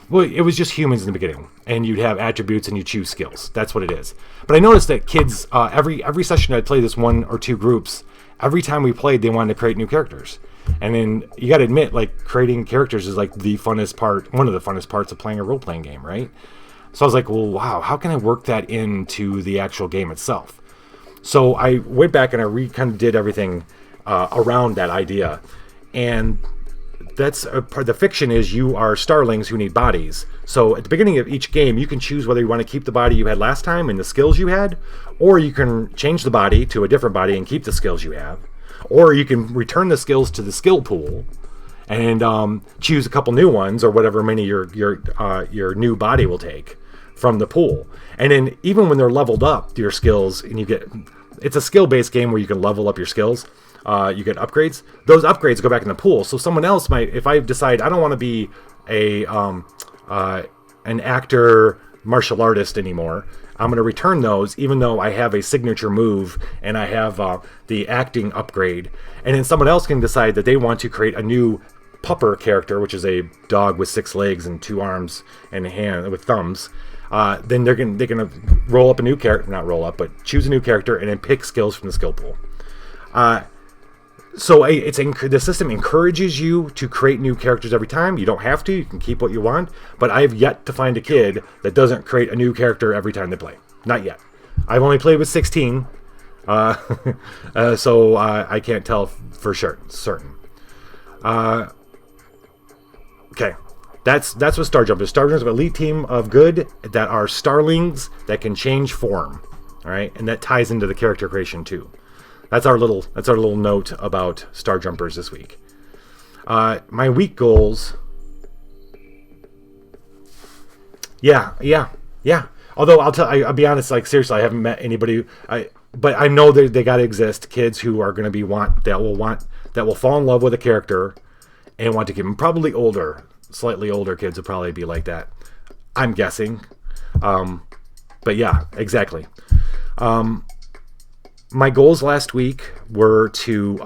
[SPEAKER 2] it was just humans in the beginning, and you'd have attributes and you choose skills. That's what it is. But I noticed that kids every session I'd play this one or two groups. Every time we played, they wanted to create new characters. And then you got to admit, like, creating characters is like the funnest part, one of the funnest parts of playing a role-playing game, right? So I was like, well, wow, how can I work that into the actual game itself? So I went back and I kind of did everything around that idea. And that's the fiction is you are starlings who need bodies. So at the beginning of each game, you can choose whether you want to keep the body you had last time and the skills you had, or you can change the body to a different body and keep the skills you have, or you can return the skills to the skill pool and choose a couple new ones or whatever many your new body will take from the pool. And then even when they're leveled up, your skills, and it's a skill-based game where you can level up your skills. You get upgrades. Those upgrades go back in the pool. So someone else might, if I decide I don't want to be an actor martial artist anymore, I'm going to return those, even though I have a signature move and I have the acting upgrade. And then someone else can decide that they want to create a new pupper character, which is a dog with 6 legs and 2 arms and a hand with thumbs. Then they're gonna roll up a new character, not roll up, but choose a new character and then pick skills from the skill pool. So the system encourages you to create new characters every time. You don't have to. You can keep what you want. But I've yet to find a kid that doesn't create a new character every time they play. Not yet. I've only played with 16, so I can't tell for certain. Okay, that's what Star Jump is. Star Jump is an elite team of good that are starlings that can change form. All right, and that ties into the character creation too. That's our little note about Star Jumpers this week. My week goals. Yeah. Although I'll be honest, like seriously, I haven't met anybody. But I know they got to exist. Kids who are going to that will fall in love with a character and want to give them probably slightly older kids will probably be like that. I'm guessing. But yeah, exactly. My goals last week were to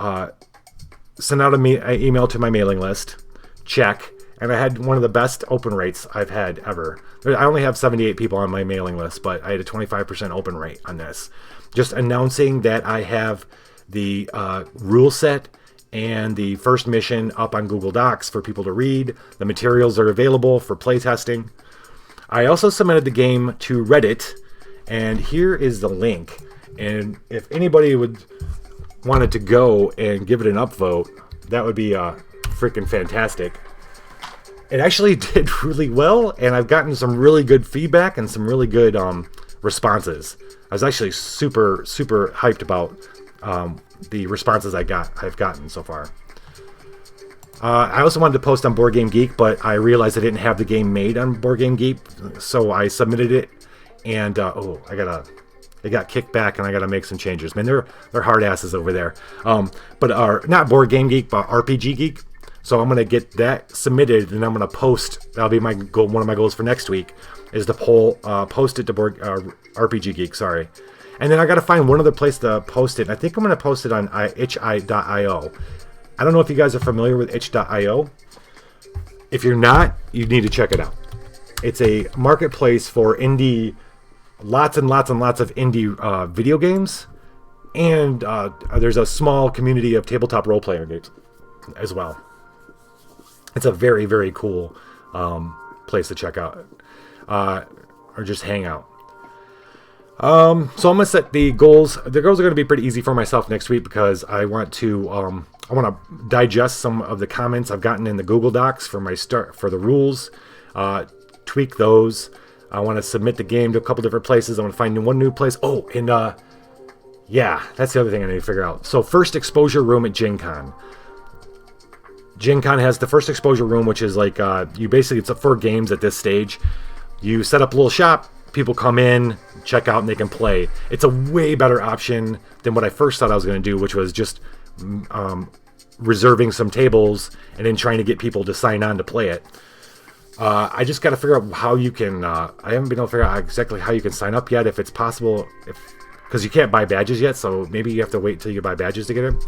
[SPEAKER 2] send out an email to my mailing list, check, and I had one of the best open rates I've had ever. I only have 78 people on my mailing list, but I had a 25% open rate on this. Just announcing that I have the rule set and the first mission up on Google Docs for people to read. The materials are available for playtesting. I also submitted the game to Reddit, and here is the link. And if anybody wanted to go and give it an upvote, that would be freaking fantastic. It actually did really well, and I've gotten some really good feedback and some really good responses. I was actually super, super hyped about the responses I've gotten so far. I also wanted to post on Board Game Geek, but I realized I didn't have the game made on Board Game Geek, so I submitted it, and it got kicked back, and I gotta make some changes. Man, they're hard asses over there. But not Board Game Geek, but RPG Geek. So I'm gonna get that submitted, and I'm gonna post. That'll be my goal. One of my goals for next week is to post it to RPG Geek. Sorry, and then I gotta find one other place to post it. I think I'm gonna post it on itch.io. I don't know if you guys are familiar with itch.io. If you're not, you need to check it out. It's a marketplace for lots and lots of indie video games, and there's a small community of tabletop role-playing games as well. It's a very, very cool place to check out or just hang out. So I'm gonna set the goals. The goals are gonna be pretty easy for myself next week because I want to digest some of the comments I've gotten in the Google Docs for the rules, tweak those. I want to submit the game to a couple different places. I want to find one new place. Oh, and yeah, that's the other thing I need to figure out. So first exposure room at Gen Con. Gen Con has the first exposure room, which is like, you basically, it's for games at this stage. You set up a little shop, people come in, check out, and they can play. It's a way better option than what I first thought I was going to do, which was just reserving some tables and then trying to get people to sign on to play it. I just got to figure out how you can, I haven't been able to figure out exactly how you can sign up yet, if it's possible, because you can't buy badges yet, so maybe you have to wait until you buy badges to get in.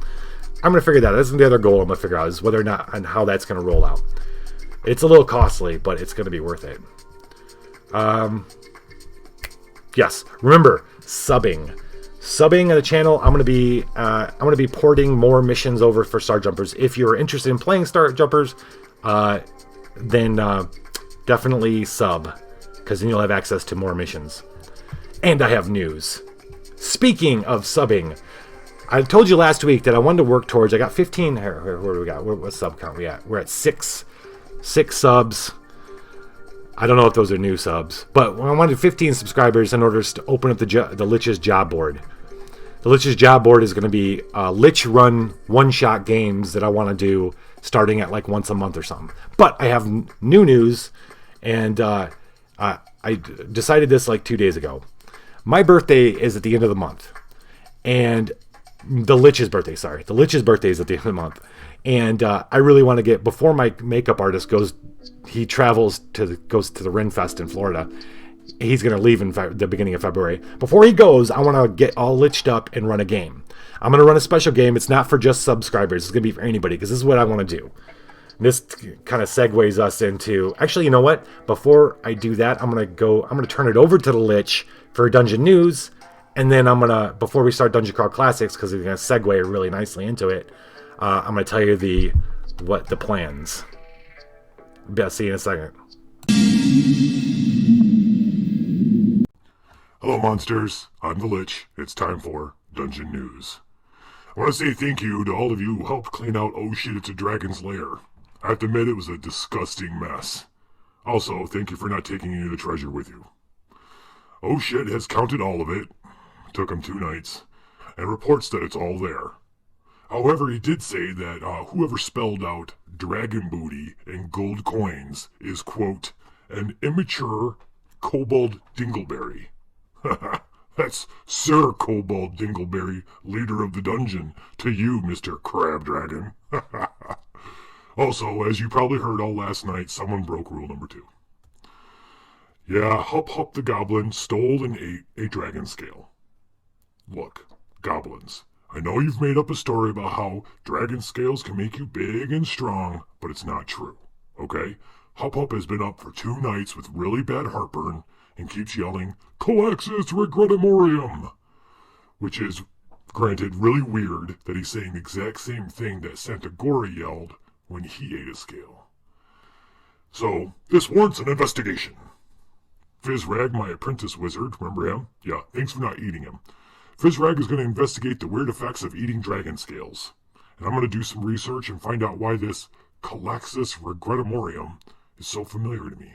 [SPEAKER 2] I'm going to figure that out. That's the other goal I'm going to figure out, is whether or not and how that's going to roll out. It's a little costly, but it's going to be worth it. Yes, remember, subbing on the channel. I'm going to be porting more missions over for Star Jumpers. If you're interested in playing Star Jumpers, then definitely sub, because then you'll have access to more missions. And I have news. Speaking of subbing, I told you last week that I wanted to work towards, I got 15, where do we got? What sub count we at? We're at six subs. I don't know if those are new subs, but I wanted 15 subscribers in order to open up the Lich's job board. The Lich's job board is going to be Lich run one-shot games that I want to do starting at like once a month or something. But I have new news, and I decided this like 2 days ago. My birthday is at the end of the month, and the Lich's birthday is at the end of the month. And I really want to get, before my makeup artist goes to the Renfest in Florida. He's going to leave in the beginning of February. Before he goes, I want to get all liched up and run a game. I'm going to run a special game. It's not for just subscribers. It's going to be for anybody, because this is what I want to do. And this kind of segues us into, actually, you know what? Before I do that, I'm going to turn it over to the Lich for Dungeon News. And then before we start Dungeon Crawl Classics, because it's going to segue really nicely into it, I'm going to tell you the plans. I'll see you in a second.
[SPEAKER 3] Hello, monsters. I'm the Lich. It's time for Dungeon News. I want to say thank you to all of you who helped clean out Oh Shit, It's a Dragon's Lair. I have to admit it was a disgusting mess. Also, thank you for not taking any of the treasure with you. Oh Shit has counted all of it. Took him 2 nights. And reports that it's all there. However, he did say that whoever spelled out dragon booty and gold coins is, quote, an immature kobold dingleberry. That's Sir Kobold Dingleberry, leader of the dungeon, to you, Mr. Crab Dragon. Also, as you probably heard all last night, someone broke rule number 2. Yeah, Hup Hup the Goblin stole and ate a dragon scale. Look, goblins, I know you've made up a story about how dragon scales can make you big and strong, but it's not true, okay? Hup Hup has been up for 2 nights with really bad heartburn and keeps yelling, Colaxis Regretamorium! Which is, granted, really weird that he's saying the exact same thing that Santagora yelled when he ate a scale. So, this warrants an investigation. Fizrag, my apprentice wizard, remember him? Yeah, thanks for not eating him. Fizrag is going to investigate the weird effects of eating dragon scales. And I'm going to do some research and find out why this Colaxis Regretamorium is so familiar to me.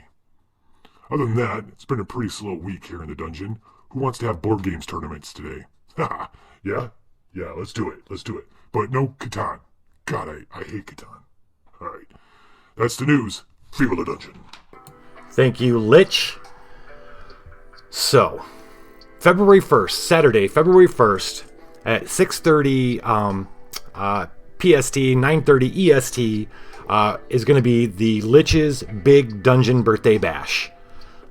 [SPEAKER 3] Other than that, it's been a pretty slow week here in the dungeon. Who wants to have board games tournaments today? Haha, yeah? Yeah, let's do it. But no Catan. God, I hate Catan. Alright, that's the news. Viva La Dungeon.
[SPEAKER 2] Thank you, Lich. So, February 1st, Saturday, February 1st, at 6:30 PST, 9:30 EST, is going to be the Lich's Big Dungeon Birthday Bash.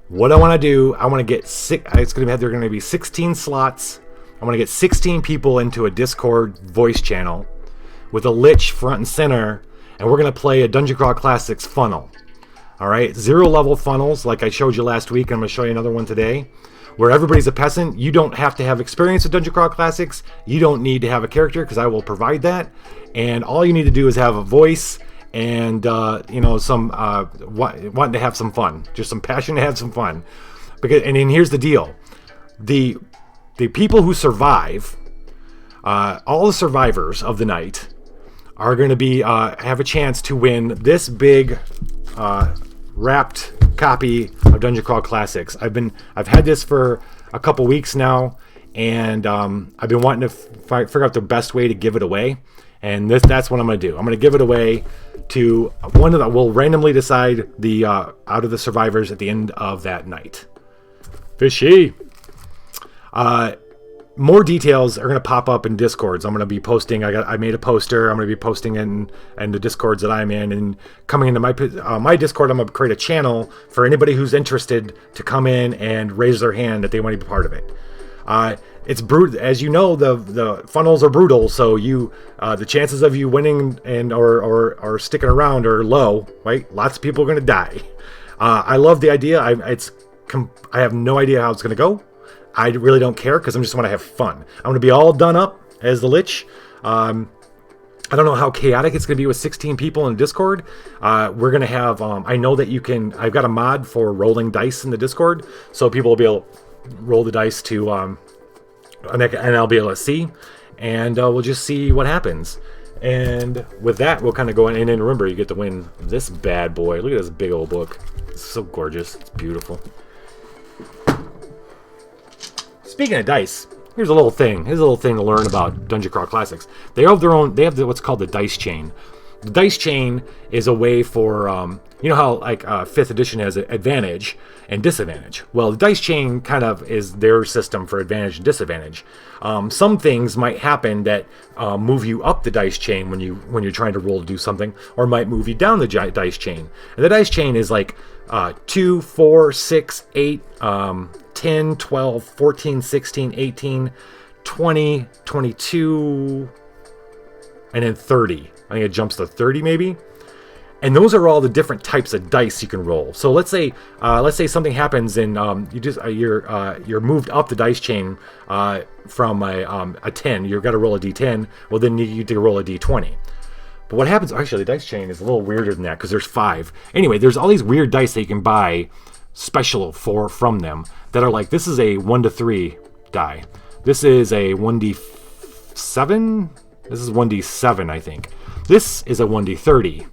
[SPEAKER 2] What I want to do, I want to get there are going to be 16 slots. I want to get 16 people into a Discord voice channel with a Lich front and center, and we're going to play a Dungeon Crawl Classics funnel. All right, 0 level funnels like I showed you last week. I'm going to show you another one today, where everybody's a peasant. You don't have to have experience with Dungeon Crawl Classics. You don't need to have a character, because I will provide that. And all you need to do is have a voice and some wanting to have some fun, just some passion to have some fun. And then here's the deal: the people who survive, all the survivors of the night, are going to be have a chance to win this big wrapped copy of Dungeon Crawl Classics. I've had this for a couple weeks now, and I've been wanting to figure out the best way to give it away. And that's what I'm going to do. I'm going to give it away to one of the. We'll randomly decide the out of the survivors at the end of that night. Fishy. More details are going to pop up in Discords. I'm going to be posting. I made a poster. I'm going to be posting in the Discords that I'm in, and coming into my Discord. I'm going to create a channel for anybody who's interested to come in and raise their hand that they want to be part of it. It's brutal, as you know. The funnels are brutal, so the chances of you winning and or sticking around are low. Right? Lots of people are going to die. I love the idea. I have no idea how it's going to go. I really don't care because I just want to have fun. I'm going to be all done up as the Lich. I don't know how chaotic it's going to be with 16 people in Discord. We're going to have, I know that you can, I've got a mod for rolling dice in the Discord, so people will be able to roll the dice to, and I'll be able to see, and we'll just see what happens. And with that, we'll kind of go in, and then remember, you get to win this bad boy. Look at this big old book. It's so gorgeous. It's beautiful. Speaking of dice, here's a little thing. Here's a little thing to learn about Dungeon Crawl Classics. They have their own. They have what's called the dice chain. The dice chain is a way for you know how like 5th edition has advantage and disadvantage. Well, the dice chain kind of is their system for advantage and disadvantage. Some things might happen that move you up the dice chain when you're trying to roll to do something, or might move you down the dice chain. And the dice chain is like 2, 4, 6, 8. 10, 12, 14, 16, 18, 20, 22, and then 30. I think it jumps to 30 maybe. And those are all the different types of dice you can roll. So let's say something happens and you're moved up the dice chain from a 10. You've got to roll a d10. Well, then you need to roll a d20. But what happens? Actually, the dice chain is a little weirder than that because there's 5. Anyway, there's all these weird dice that you can buy special from them that are like, this is a 1 to 3 die. This is a 1d7. This is 1d7, I think. This is a 1d30.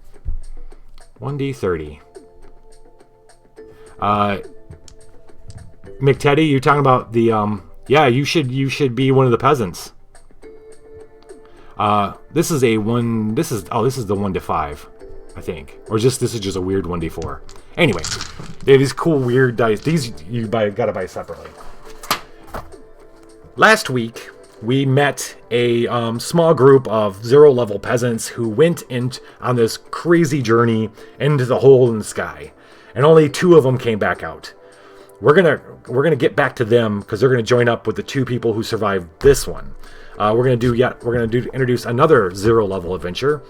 [SPEAKER 2] 1d30. McTeddy, you're talking about the yeah, you should be one of the peasants. This is a 1. This is the 1 to 5, I think, or this is just a weird 1d4. Anyway, they have these cool weird dice. These you gotta buy separately. Last week we met a small group of 0-level peasants who went on this crazy journey into the hole in the sky, and only 2 of them came back out. We're gonna get back to them because they're gonna join up with the 2 people who survived this one. We're gonna introduce another 0-level adventure,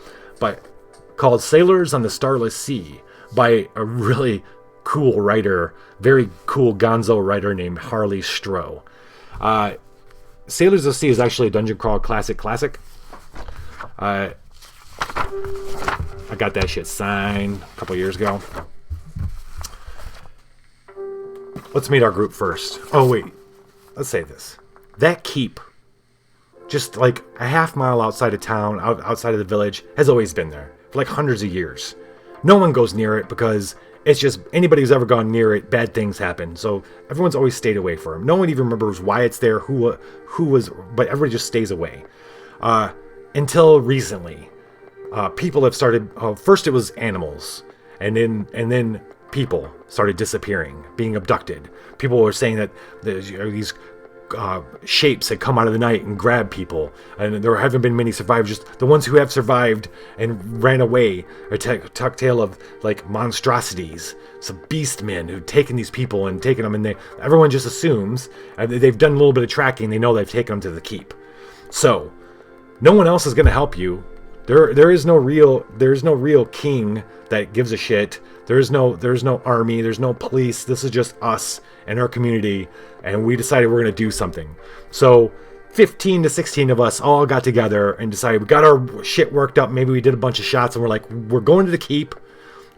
[SPEAKER 2] called Sailors on the Starless Sea, by a really cool writer, very cool gonzo writer named Harley Stroh. Sailors of the Sea is actually a Dungeon Crawl classic. I got that shit signed a couple years ago. Let's meet our group first. Oh wait, let's say this. That keep, just like a half mile outside of town, outside of the village, has always been there for like hundreds of years. No one goes near it because it's just, anybody who's ever gone near it, bad things happen. So everyone's always stayed away from it. No one even remembers why it's there, who was, but everybody just stays away. Until recently, people have started. First, it was animals, and then people started disappearing, being abducted. People were saying that these shapes had come out of the night and grabbed people, and there haven't been many survivors. Just the ones who have survived and ran away are tuck tale of like monstrosities, some beast men who've taken these people and taken them, and everyone just assumes, and they've done a little bit of tracking, they know they've taken them to the keep. So no one else is going to help you. There is no real king that gives a shit. There's no army, there's no police. This is just us and our community, and we decided we're going to do something. So 15 to 16 of us all got together and decided we got our shit worked up. Maybe we did a bunch of shots, and we're like, we're going to the keep.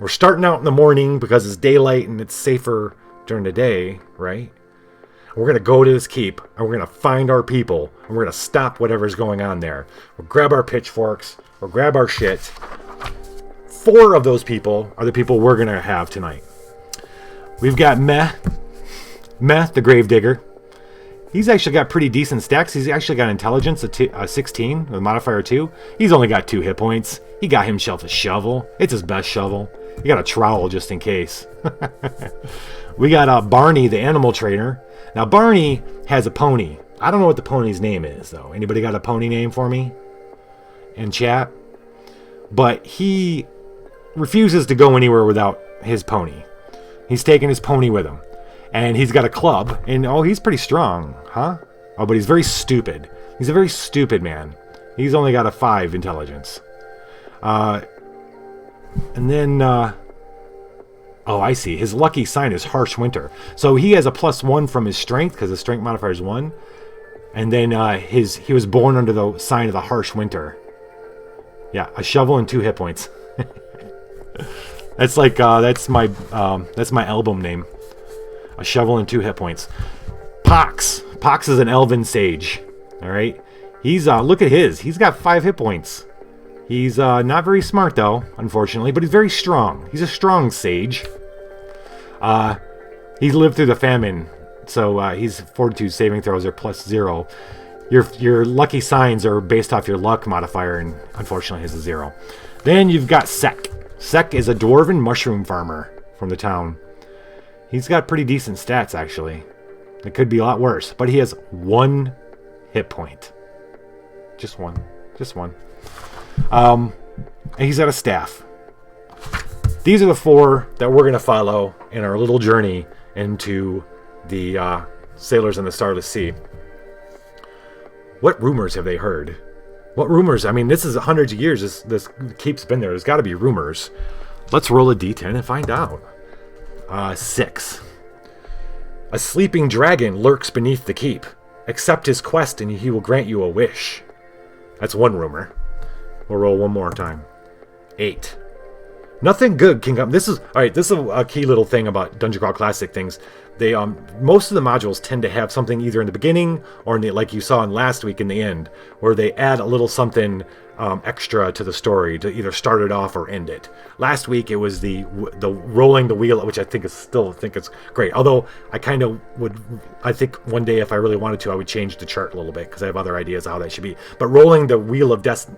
[SPEAKER 2] We're starting out in the morning because it's daylight and it's safer during the day, right? We're going to go to this keep, and we're going to find our people, and we're going to stop whatever's going on there. We'll grab our pitchforks, we'll grab our shit. 4 of those people are the people we're going to have tonight. We've got Meh, the Gravedigger. He's actually got pretty decent stacks. He's actually got intelligence of 16 with modifier 2. He's only got 2 hit points. He got himself a shovel. It's his best shovel. He got a trowel just in case. We got Barney, the animal trainer. Now, Barney has a pony. I don't know what the pony's name is, though. Anybody got a pony name for me in chat? But he refuses to go anywhere without his pony. He's taking his pony with him. And he's got a club. And, he's pretty strong, huh? But he's very stupid. He's a very stupid man. He's only got a 5 intelligence. And then... I see. His lucky sign is Harsh Winter. So he has a +1 from his strength, because his strength modifier is 1. And then he was born under the sign of the Harsh Winter. Yeah, a shovel and 2 hit points. That's like that's my album name. A shovel and 2 hit points. Pox. Pox is an elven sage. All right. He's look at his. He's got 5 hit points. He's not very smart though, unfortunately, but he's very strong. He's a strong sage. He's lived through the famine, so his fortitude saving throws are +0. Your lucky signs are based off your luck modifier, and unfortunately his is 0. Then you've got Sek. Sek is a dwarven mushroom farmer from the town. He's got pretty decent stats, actually. It could be a lot worse, but he has 1 hit point. Just one. And he's got a staff. These are the 4 that we're going to follow in our little journey into the Sailors in the Starless Sea. What rumors have they heard? What rumors? I mean, this is hundreds of years. This keep's been there. There's got to be rumors. Let's roll a d10 and find out. 6. A sleeping dragon lurks beneath the keep. Accept his quest and he will grant you a wish. That's one rumor. We'll roll one more time. 8. Nothing good can come. This is a key little thing about Dungeon Crawl Classic things. They most of the modules tend to have something either in the beginning or in the, like you saw in last week in the end, where they add a little something extra to the story to either start it off or end it. Last week it was the rolling the wheel, which I think it's great. Although I think one day if I really wanted to, I would change the chart a little bit because I have other ideas of how that should be. But rolling the wheel of destiny.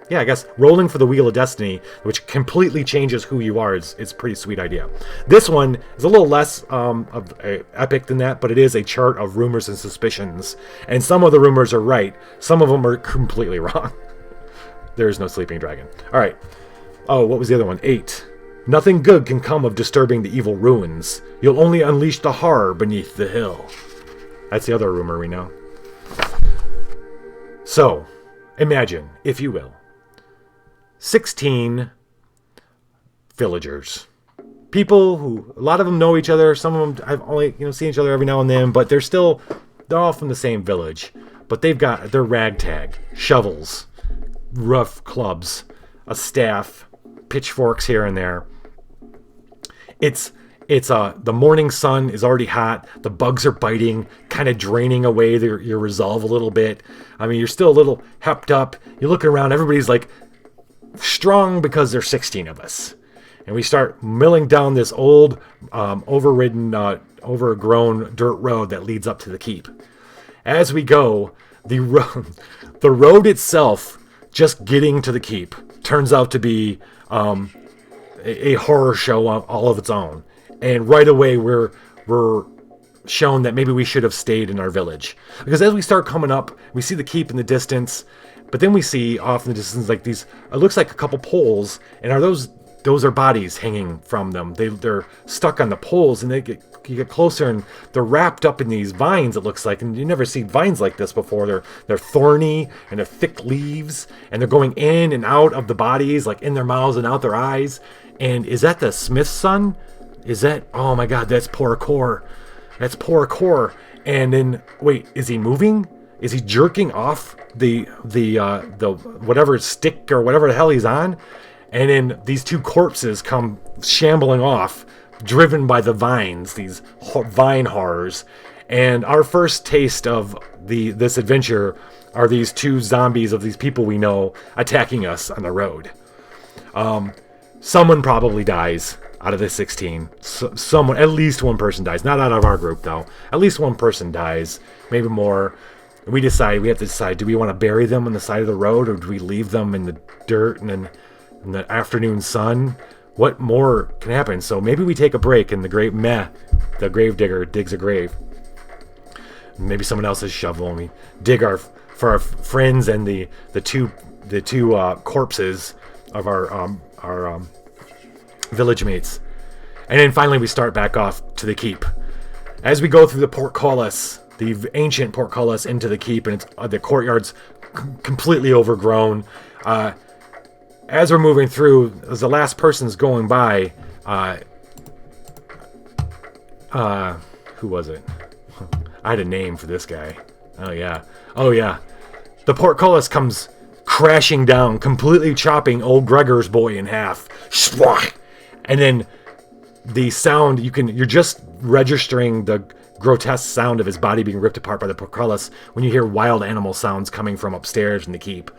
[SPEAKER 2] Yeah, I guess rolling for the Wheel of Destiny, which completely changes who you are, is a pretty sweet idea. This one is a little less epic than that, but it is a chart of rumors and suspicions. And some of the rumors are right. Some of them are completely wrong. There is no sleeping dragon. All right. Oh, what was the other one? 8. Nothing good can come of disturbing the evil ruins. You'll only unleash the horror beneath the hill. That's the other rumor we know. So, imagine, if you will, 16 villagers. People who, a lot of them know each other. Some of them I've only seen each other every now and then, but they're all from the same village. But they've got their ragtag, shovels, rough clubs, a staff, pitchforks here and there. It's the morning sun is already hot. The bugs are biting, kind of draining away your resolve a little bit. I mean, you're still a little hepped up. You're looking around. Everybody's like strong because there's 16 of us. And we start milling down this old, overgrown dirt road that leads up to the keep. As we go, the road itself, just getting to the keep, turns out to be a horror show all of its own. And right away, we're shown that maybe we should have stayed in our village. Because as we start coming up, we see the keep in the distance, but then we see off in the distance like these, it looks like a couple poles, and those are bodies hanging from them. They're stuck on the poles, and you get closer, and they're wrapped up in these vines, it looks like, and you never see vines like this before. They're thorny, and they're thick leaves, and they're going in and out of the bodies, like in their mouths and out their eyes. And is that the Smith's son? Oh my god, that's poor Core. That's poor Core. And then, wait, is he moving? Is he jerking off the whatever stick or whatever the hell he's on? And then these two corpses come shambling off, driven by the vines, these vine horrors. And our first taste of this adventure are these two zombies of these people we know attacking us on the road. Someone probably dies. out of the 16. Someone, at least one person dies. Not out of our group, though. At least one person dies. Maybe more. We have to decide, do we want to bury them on the side of the road, or do we leave them in the dirt and in the afternoon sun? What more can happen? So maybe we take a break, and the grave digger digs a grave. Maybe someone else's shovel, and we dig for our friends and the two corpses of our village mates. And then finally we start back off to the keep. As we go through the portcullis, the ancient portcullis, into the keep, and the courtyard's completely overgrown. As we're moving through, as the last person's going by, who was it? I had a name for this guy. Oh yeah. The portcullis comes crashing down, completely chopping old Gregor's boy in half. And then the sound, you're just registering the grotesque sound of his body being ripped apart by the portcullis when you hear wild animal sounds coming from upstairs in the keep.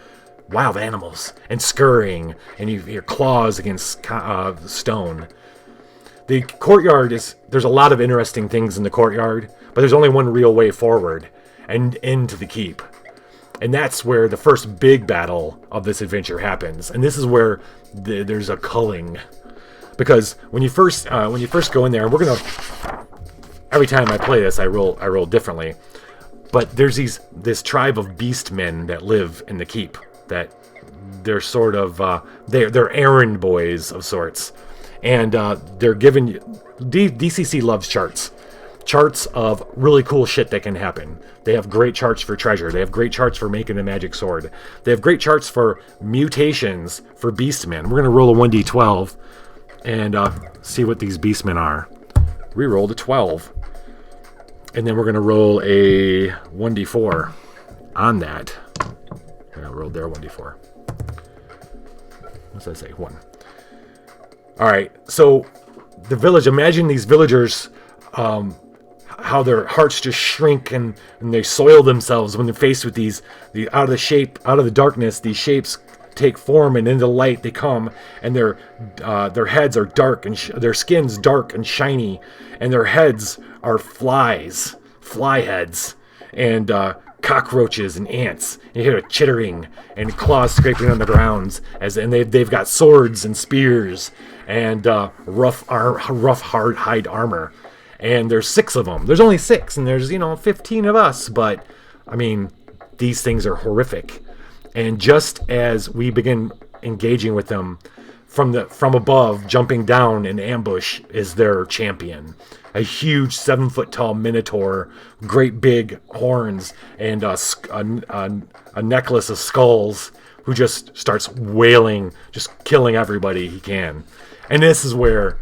[SPEAKER 2] Wild animals and scurrying, and you hear claws against stone. The courtyard there's a lot of interesting things in the courtyard, but there's only one real way forward and into the keep. And that's where the first big battle of this adventure happens. And this is where there's a culling. Because when you first go in there, and we're gonna, every time I play this, I roll differently. But there's this tribe of beast men that live in the keep. That they're sort of they're errand boys of sorts, and they're given DCC loves charts of really cool shit that can happen. They have great charts for treasure. They have great charts for making a magic sword. They have great charts for mutations for beastmen. We're gonna roll a 1d12 and see what these beastmen are. We rolled a 12, and then we're gonna roll a 1d4 on that. I rolled there 1d4. What's that say? 1. Alright, so the village, imagine these villagers, how their hearts just shrink and they soil themselves when they're faced with these out of the darkness, these shapes take form, and into the light they come, and their heads are dark, and their skin's dark and shiny, and their heads are fly heads, and cockroaches and ants. You hear a chittering and claws scraping on the ground, and they've got swords and spears and rough hard hide armor. And there's 6 of them. There's only 6, and there's 15 of us. But I mean, these things are horrific. And just as we begin engaging with them, from above, jumping down in ambush is their champion. A huge 7-foot-tall minotaur, great big horns, and a necklace of skulls, who just starts wailing, just killing everybody he can. And this is where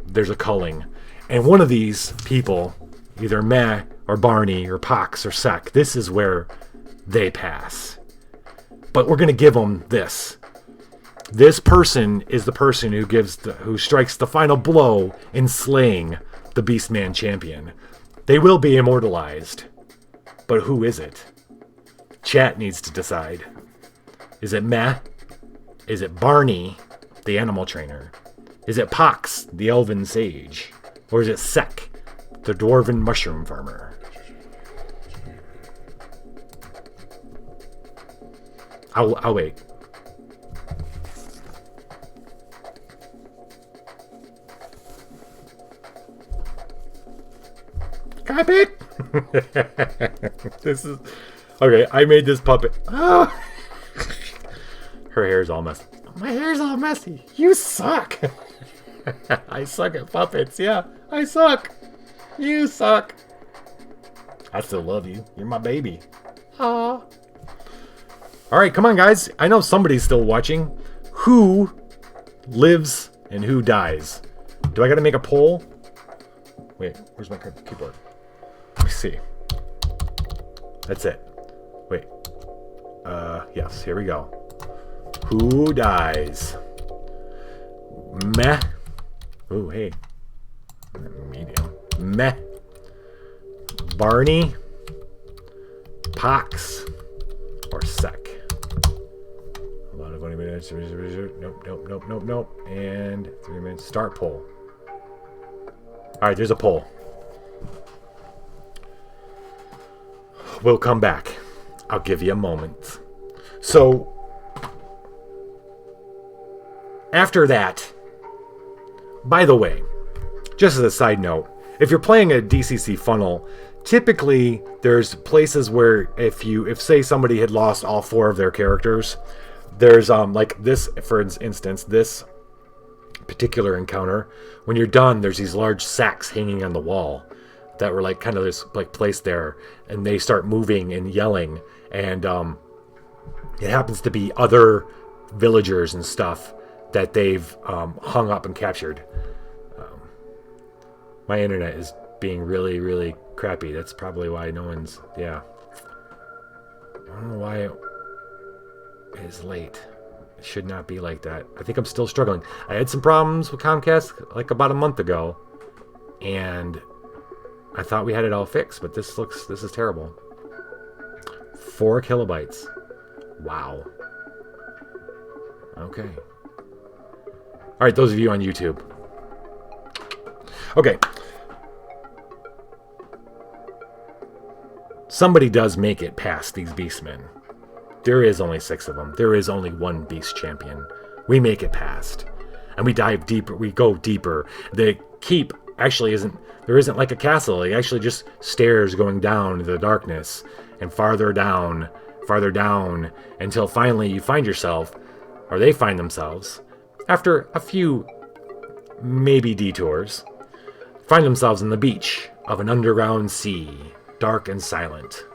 [SPEAKER 2] there's a culling. And one of these people, either Meh or Barney or Pox or Sec, this is where they pass. But we're going to give them this. This person is the person who strikes the final blow in slaying the Beastman champion. They will be immortalized. But who is it? Chat needs to decide. Is it Meh? Is it Barney, the animal trainer? Is it Pox, the elven sage? Or is it Sec, the dwarven mushroom farmer? I'll wait. Can I pick? This is okay. I made this puppet. Oh. Her hair's all messy. My hair's all messy. You suck. I suck at puppets. Yeah, I suck. You suck. I still love you. You're my baby. Aww. All right, come on, guys. I know somebody's still watching. Who lives and who dies? Do I got to make a poll? Wait, where's my keyboard? Let me see. That's it. Wait. Yes, here we go. Who dies? Meh. Ooh, hey. Medium. Meh. Barney. Pox. Or Sec. A lot of 20 minutes. Nope. And 3 minutes. Start poll. Alright, there's a poll. We'll come back. I'll give you a moment. So, after that, by the way, just as a side note, if you're playing a DCC funnel, typically there's places where if say somebody had lost all 4 of their characters, there's like this, for instance, this particular encounter, when you're done, there's these large sacks hanging on the wall that were like kind of just like placed there, and they start moving and yelling, and it happens to be other villagers and stuff that they've hung up and captured. My internet is being really, really crappy. That's probably why no one's... Yeah. I don't know why it is late. It should not be like that. I think I'm still struggling. I had some problems with Comcast like about a month ago, and I thought we had it all fixed, but this is terrible. 4 kilobytes. Wow. Okay. Alright, those of you on YouTube. Okay. Somebody does make it past these beastmen. There is only 6 of them. There is only one beast champion. We make it past. And we dive deeper. We go deeper. The keep actually isn't... There isn't like a castle. It actually just stairs going down into the darkness. And farther down, until finally you find yourself, or they find themselves, after a few maybe detours, find themselves on the beach of an underground sea, dark and silent.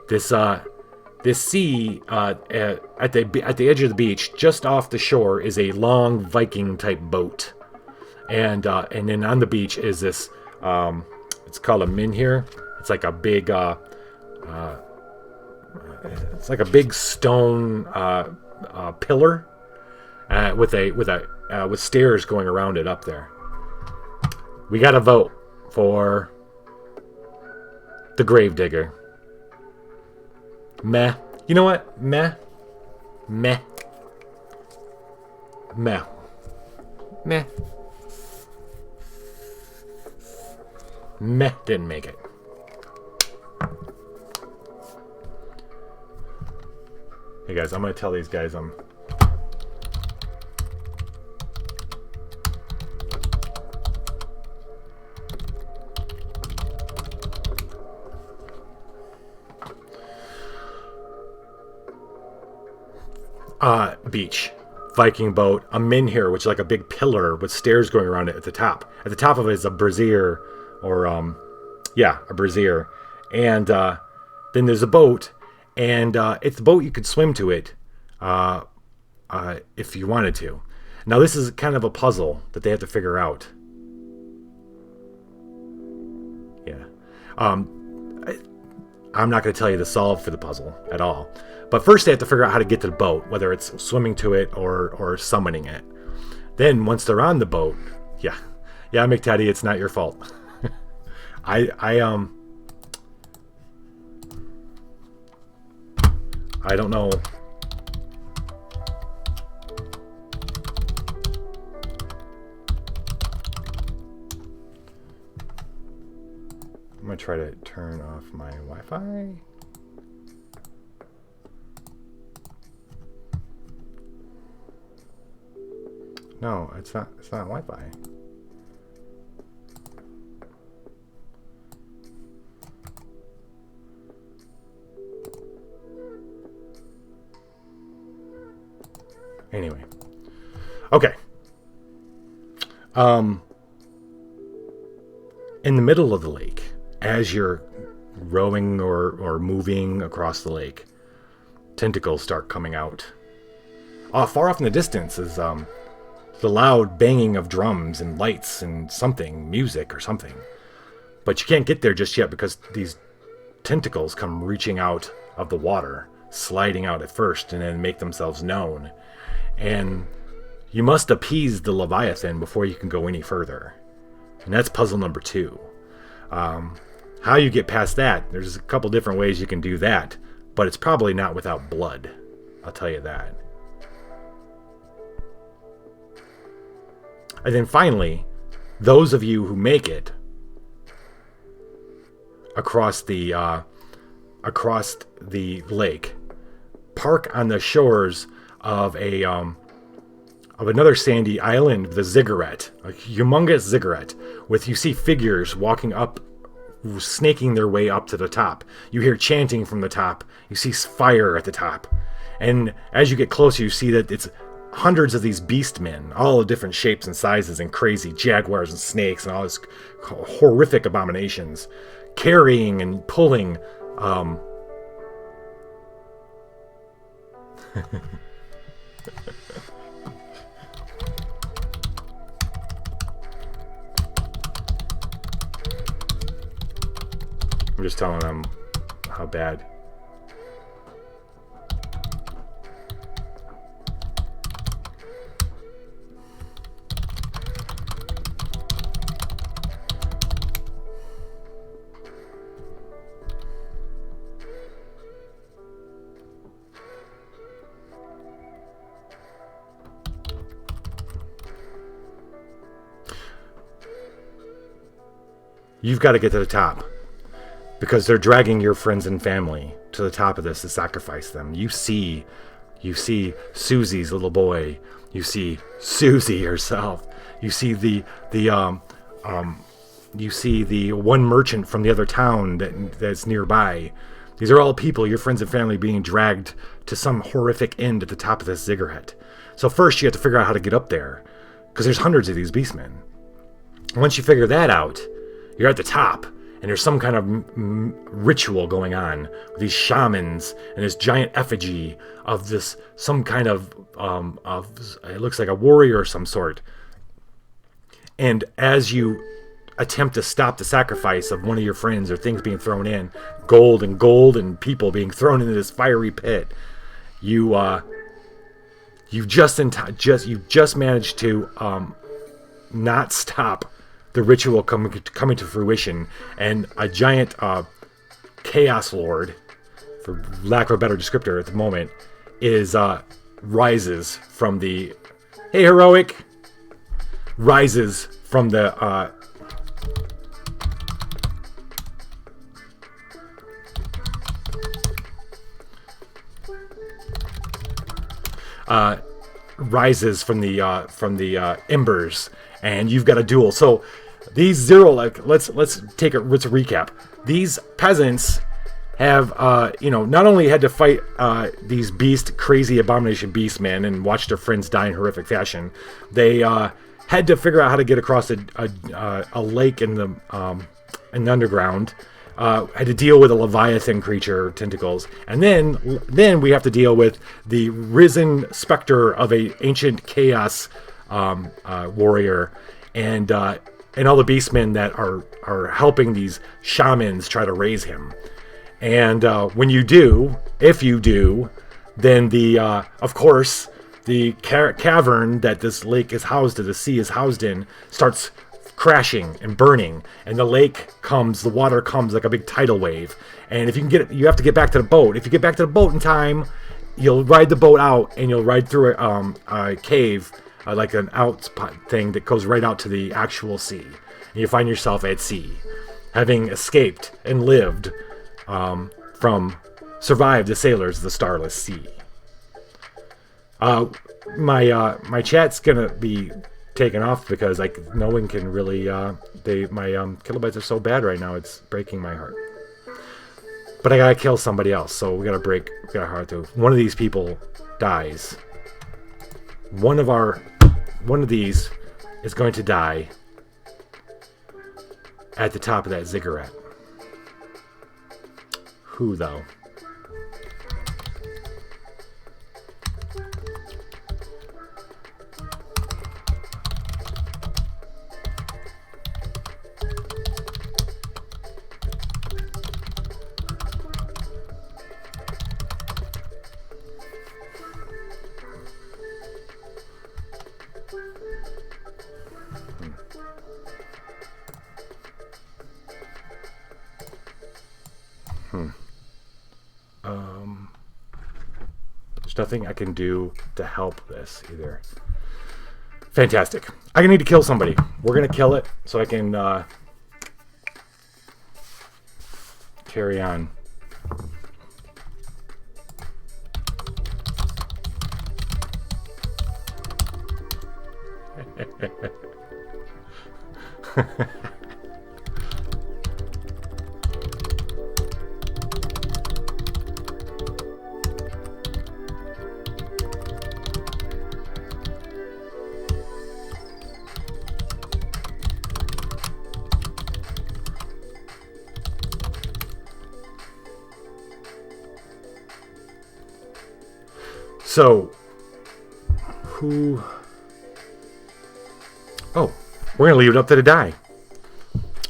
[SPEAKER 2] This sea at the edge of the beach, just off the shore, is a long Viking type boat, and then on the beach is this. It's called a minhir. It's like a big stone pillar with stairs going around it up there. We got to vote for the Gravedigger. Meh. You know what? Meh. Meh. Meh. Meh. Meh. Didn't make it. Hey guys, I'm gonna tell these guys beach, Viking boat, a minhir, which is like a big pillar with stairs going around it at the top. At the top of it is a brazier, or a brazier, and then there's a boat, and it's a boat you could swim to it if you wanted to. Now this is kind of a puzzle that they have to figure out. Yeah, I'm not going to tell you the solve for the puzzle at all. But first they have to figure out how to get to the boat, whether it's swimming to it or summoning it. Then once they're on the boat, yeah, McTaddy, it's not your fault. I don't know. I'm gonna try to turn off my Wi-Fi. No, it's not Wi-Fi. Anyway. Okay. In the middle of the lake, as you're rowing or moving across the lake, tentacles start coming out. Far off in the distance is the loud banging of drums and lights and music or something. But you can't get there just yet because these tentacles come reaching out of the water, sliding out at first and then make themselves known. And you must appease the Leviathan before you can go any further. And that's puzzle number 2. How you get past that, there's a couple different ways you can do that, but it's probably not without blood. I'll tell you that. And then finally, those of you who make it across the lake park on the shores of another sandy island with a ziggurat, a humongous ziggurat, with, you see figures walking up, snaking their way up to the top. You hear chanting from the top. You see fire at the top. And as you get closer, you see that it's hundreds of these beast men, all of different shapes and sizes, and crazy jaguars and snakes and all this horrific abominations, carrying and pulling I'm just telling them how bad. You've got to get to the top, because they're dragging your friends and family to the top of this to sacrifice them. You see Susie's little boy. You see Susie herself. You see the one merchant from the other town that's nearby. These are all people, your friends and family, being dragged to some horrific end at the top of this ziggurat. So first you have to figure out how to get up there, because there's hundreds of these beastmen. Once you figure that out, you're at the top, and there's some kind of ritual going on with these shamans and this giant effigy of this, some kind of it looks like a warrior of some sort. And as you attempt to stop the sacrifice of one of your friends, or things being thrown in, gold and people being thrown into this fiery pit, you've just managed to not stop the ritual coming to fruition, and a giant chaos lord, for lack of a better descriptor at the moment, rises from the embers, and you've got a duel. So these let's recap. These peasants have not only had to fight these crazy abomination beastmen and watch their friends die in horrific fashion, they had to figure out how to get across a lake in the underground. Had to deal with a leviathan creature, tentacles, and then we have to deal with the risen specter of a ancient chaos warrior, and all the beastmen that are helping these shamans try to raise him. And if you do, then of course the cavern that this lake is housed in, the sea is housed in, starts crashing and burning, and the water comes like a big tidal wave. And if you can you have to get back to the boat. If you get back to the boat in time, you'll ride the boat out, and you'll ride through a cave, like an out thing that goes right out to the actual sea. And you find yourself at sea, having escaped and lived survived the sailors of the Starless Sea. My chat's gonna be taken off because no one can really my kilobytes are so bad right now, it's breaking my heart. But I gotta kill somebody else, so we gotta hard through. One of these people dies. One of these is going to die at the top of that ziggurat. Who though? There's nothing I can do to help this either. Fantastic. I need to kill somebody. We're going to kill it so I can carry on. So, who... Oh, we're going to leave it up to the die.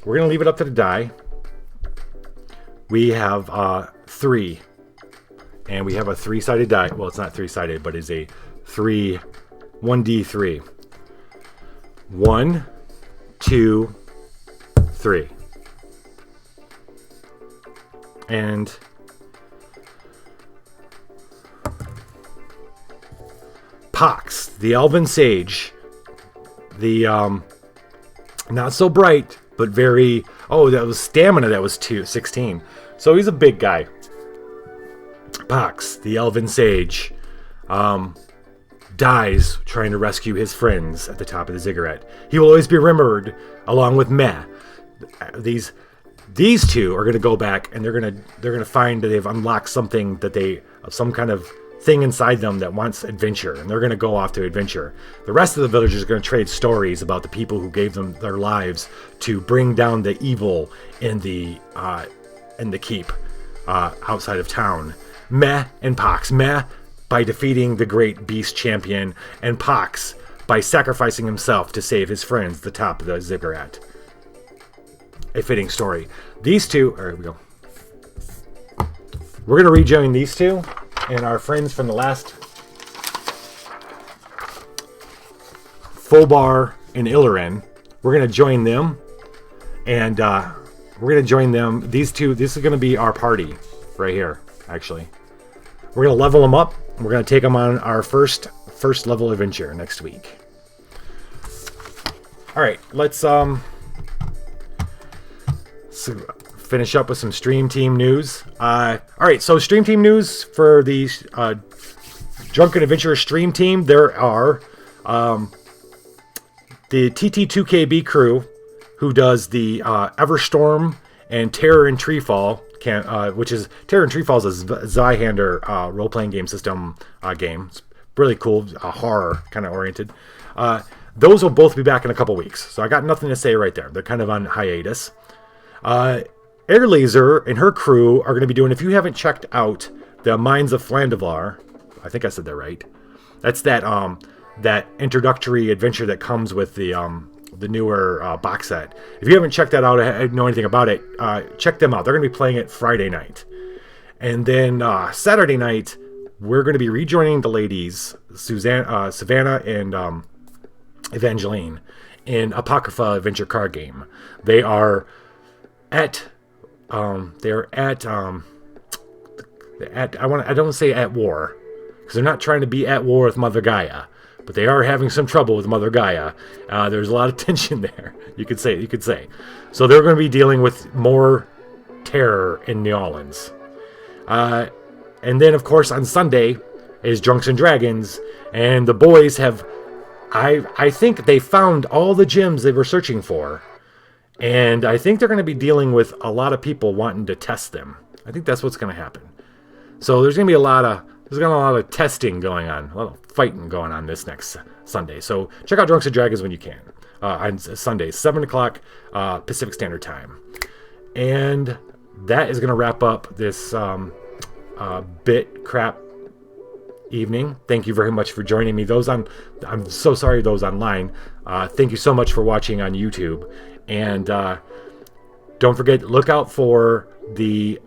[SPEAKER 2] We're going to leave it up to the die. We have 3. And we have a 3-sided die. Well, it's not 3-sided, but it's a 1d3. 1, 2, 3. And... Pox, the Elven Sage, the not so bright, but very, that was stamina, that was 16. So he's a big guy. Pox, the Elven Sage, dies trying to rescue his friends at the top of the ziggurat. He will always be remembered along with Meh. These two are going to go back and they're going to find that they've unlocked something that some kind of thing inside them that wants adventure, and they're going to go off to adventure. The rest of the villagers are going to trade stories about the people who gave them their lives to bring down the evil in the keep outside of town. Meh and Pox. Meh by defeating the great beast champion, and Pox by sacrificing himself to save his friends at the top of the ziggurat. A fitting story. These two, here we go. We're going to rejoin these two and our friends from the last Fobar and Illiren. We're going to join them. And we're going to join them. These two, this is going to be our party right here, actually. We're going to level them up. We're going to take them on our first level adventure next week. All right, let's finish up with some Stream Team news. All right, so Stream Team news for the Drunken Adventurer Stream Team. There are the TT2KB crew, who does the Everstorm and Terror in Treefall, which is Terror in Treefall is a Zweihander role-playing game system game. It's really cool, horror kind of oriented. Those will both be back in a couple weeks, so I got nothing to say right there. They're kind of on hiatus. Airlaser and her crew are going to be doing, if you haven't checked out the Mines of Flandavar, I think I said that right. That's that introductory adventure that comes with the newer box set. If you haven't checked that out, I know anything about it, check them out. They're going to be playing it Friday night. And then Saturday night, we're going to be rejoining the ladies, Savannah and Evangeline, in Apocrypha adventure card game. They are at I don't want to say at war, because they're not trying to be at war with Mother Gaia, but they are having some trouble with Mother Gaia. There's a lot of tension there. You could say. So they're going to be dealing with more terror in New Orleans. And then, of course, on Sunday is Drunks and Dragons, and the boys have, I think they found all the gems they were searching for, and I think they're going to be dealing with a lot of people wanting to test them. I think that's what's going to happen. So there's going to be a lot of testing going on, a lot of fighting going on this next Sunday. So check out Drunks and Dragons when you can. On Sunday, 7 o'clock Pacific Standard Time. And that is going to wrap up this bit crap evening. Thank you very much for joining me. I'm so sorry those online. Thank you so much for watching on YouTube. And don't forget, look out for the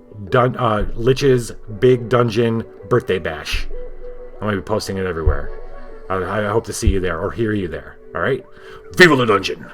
[SPEAKER 2] Lich's Big Dungeon Birthday Bash. I'm going to be posting it everywhere. I hope to see you there or hear you there. All right? Viva La Dungeon!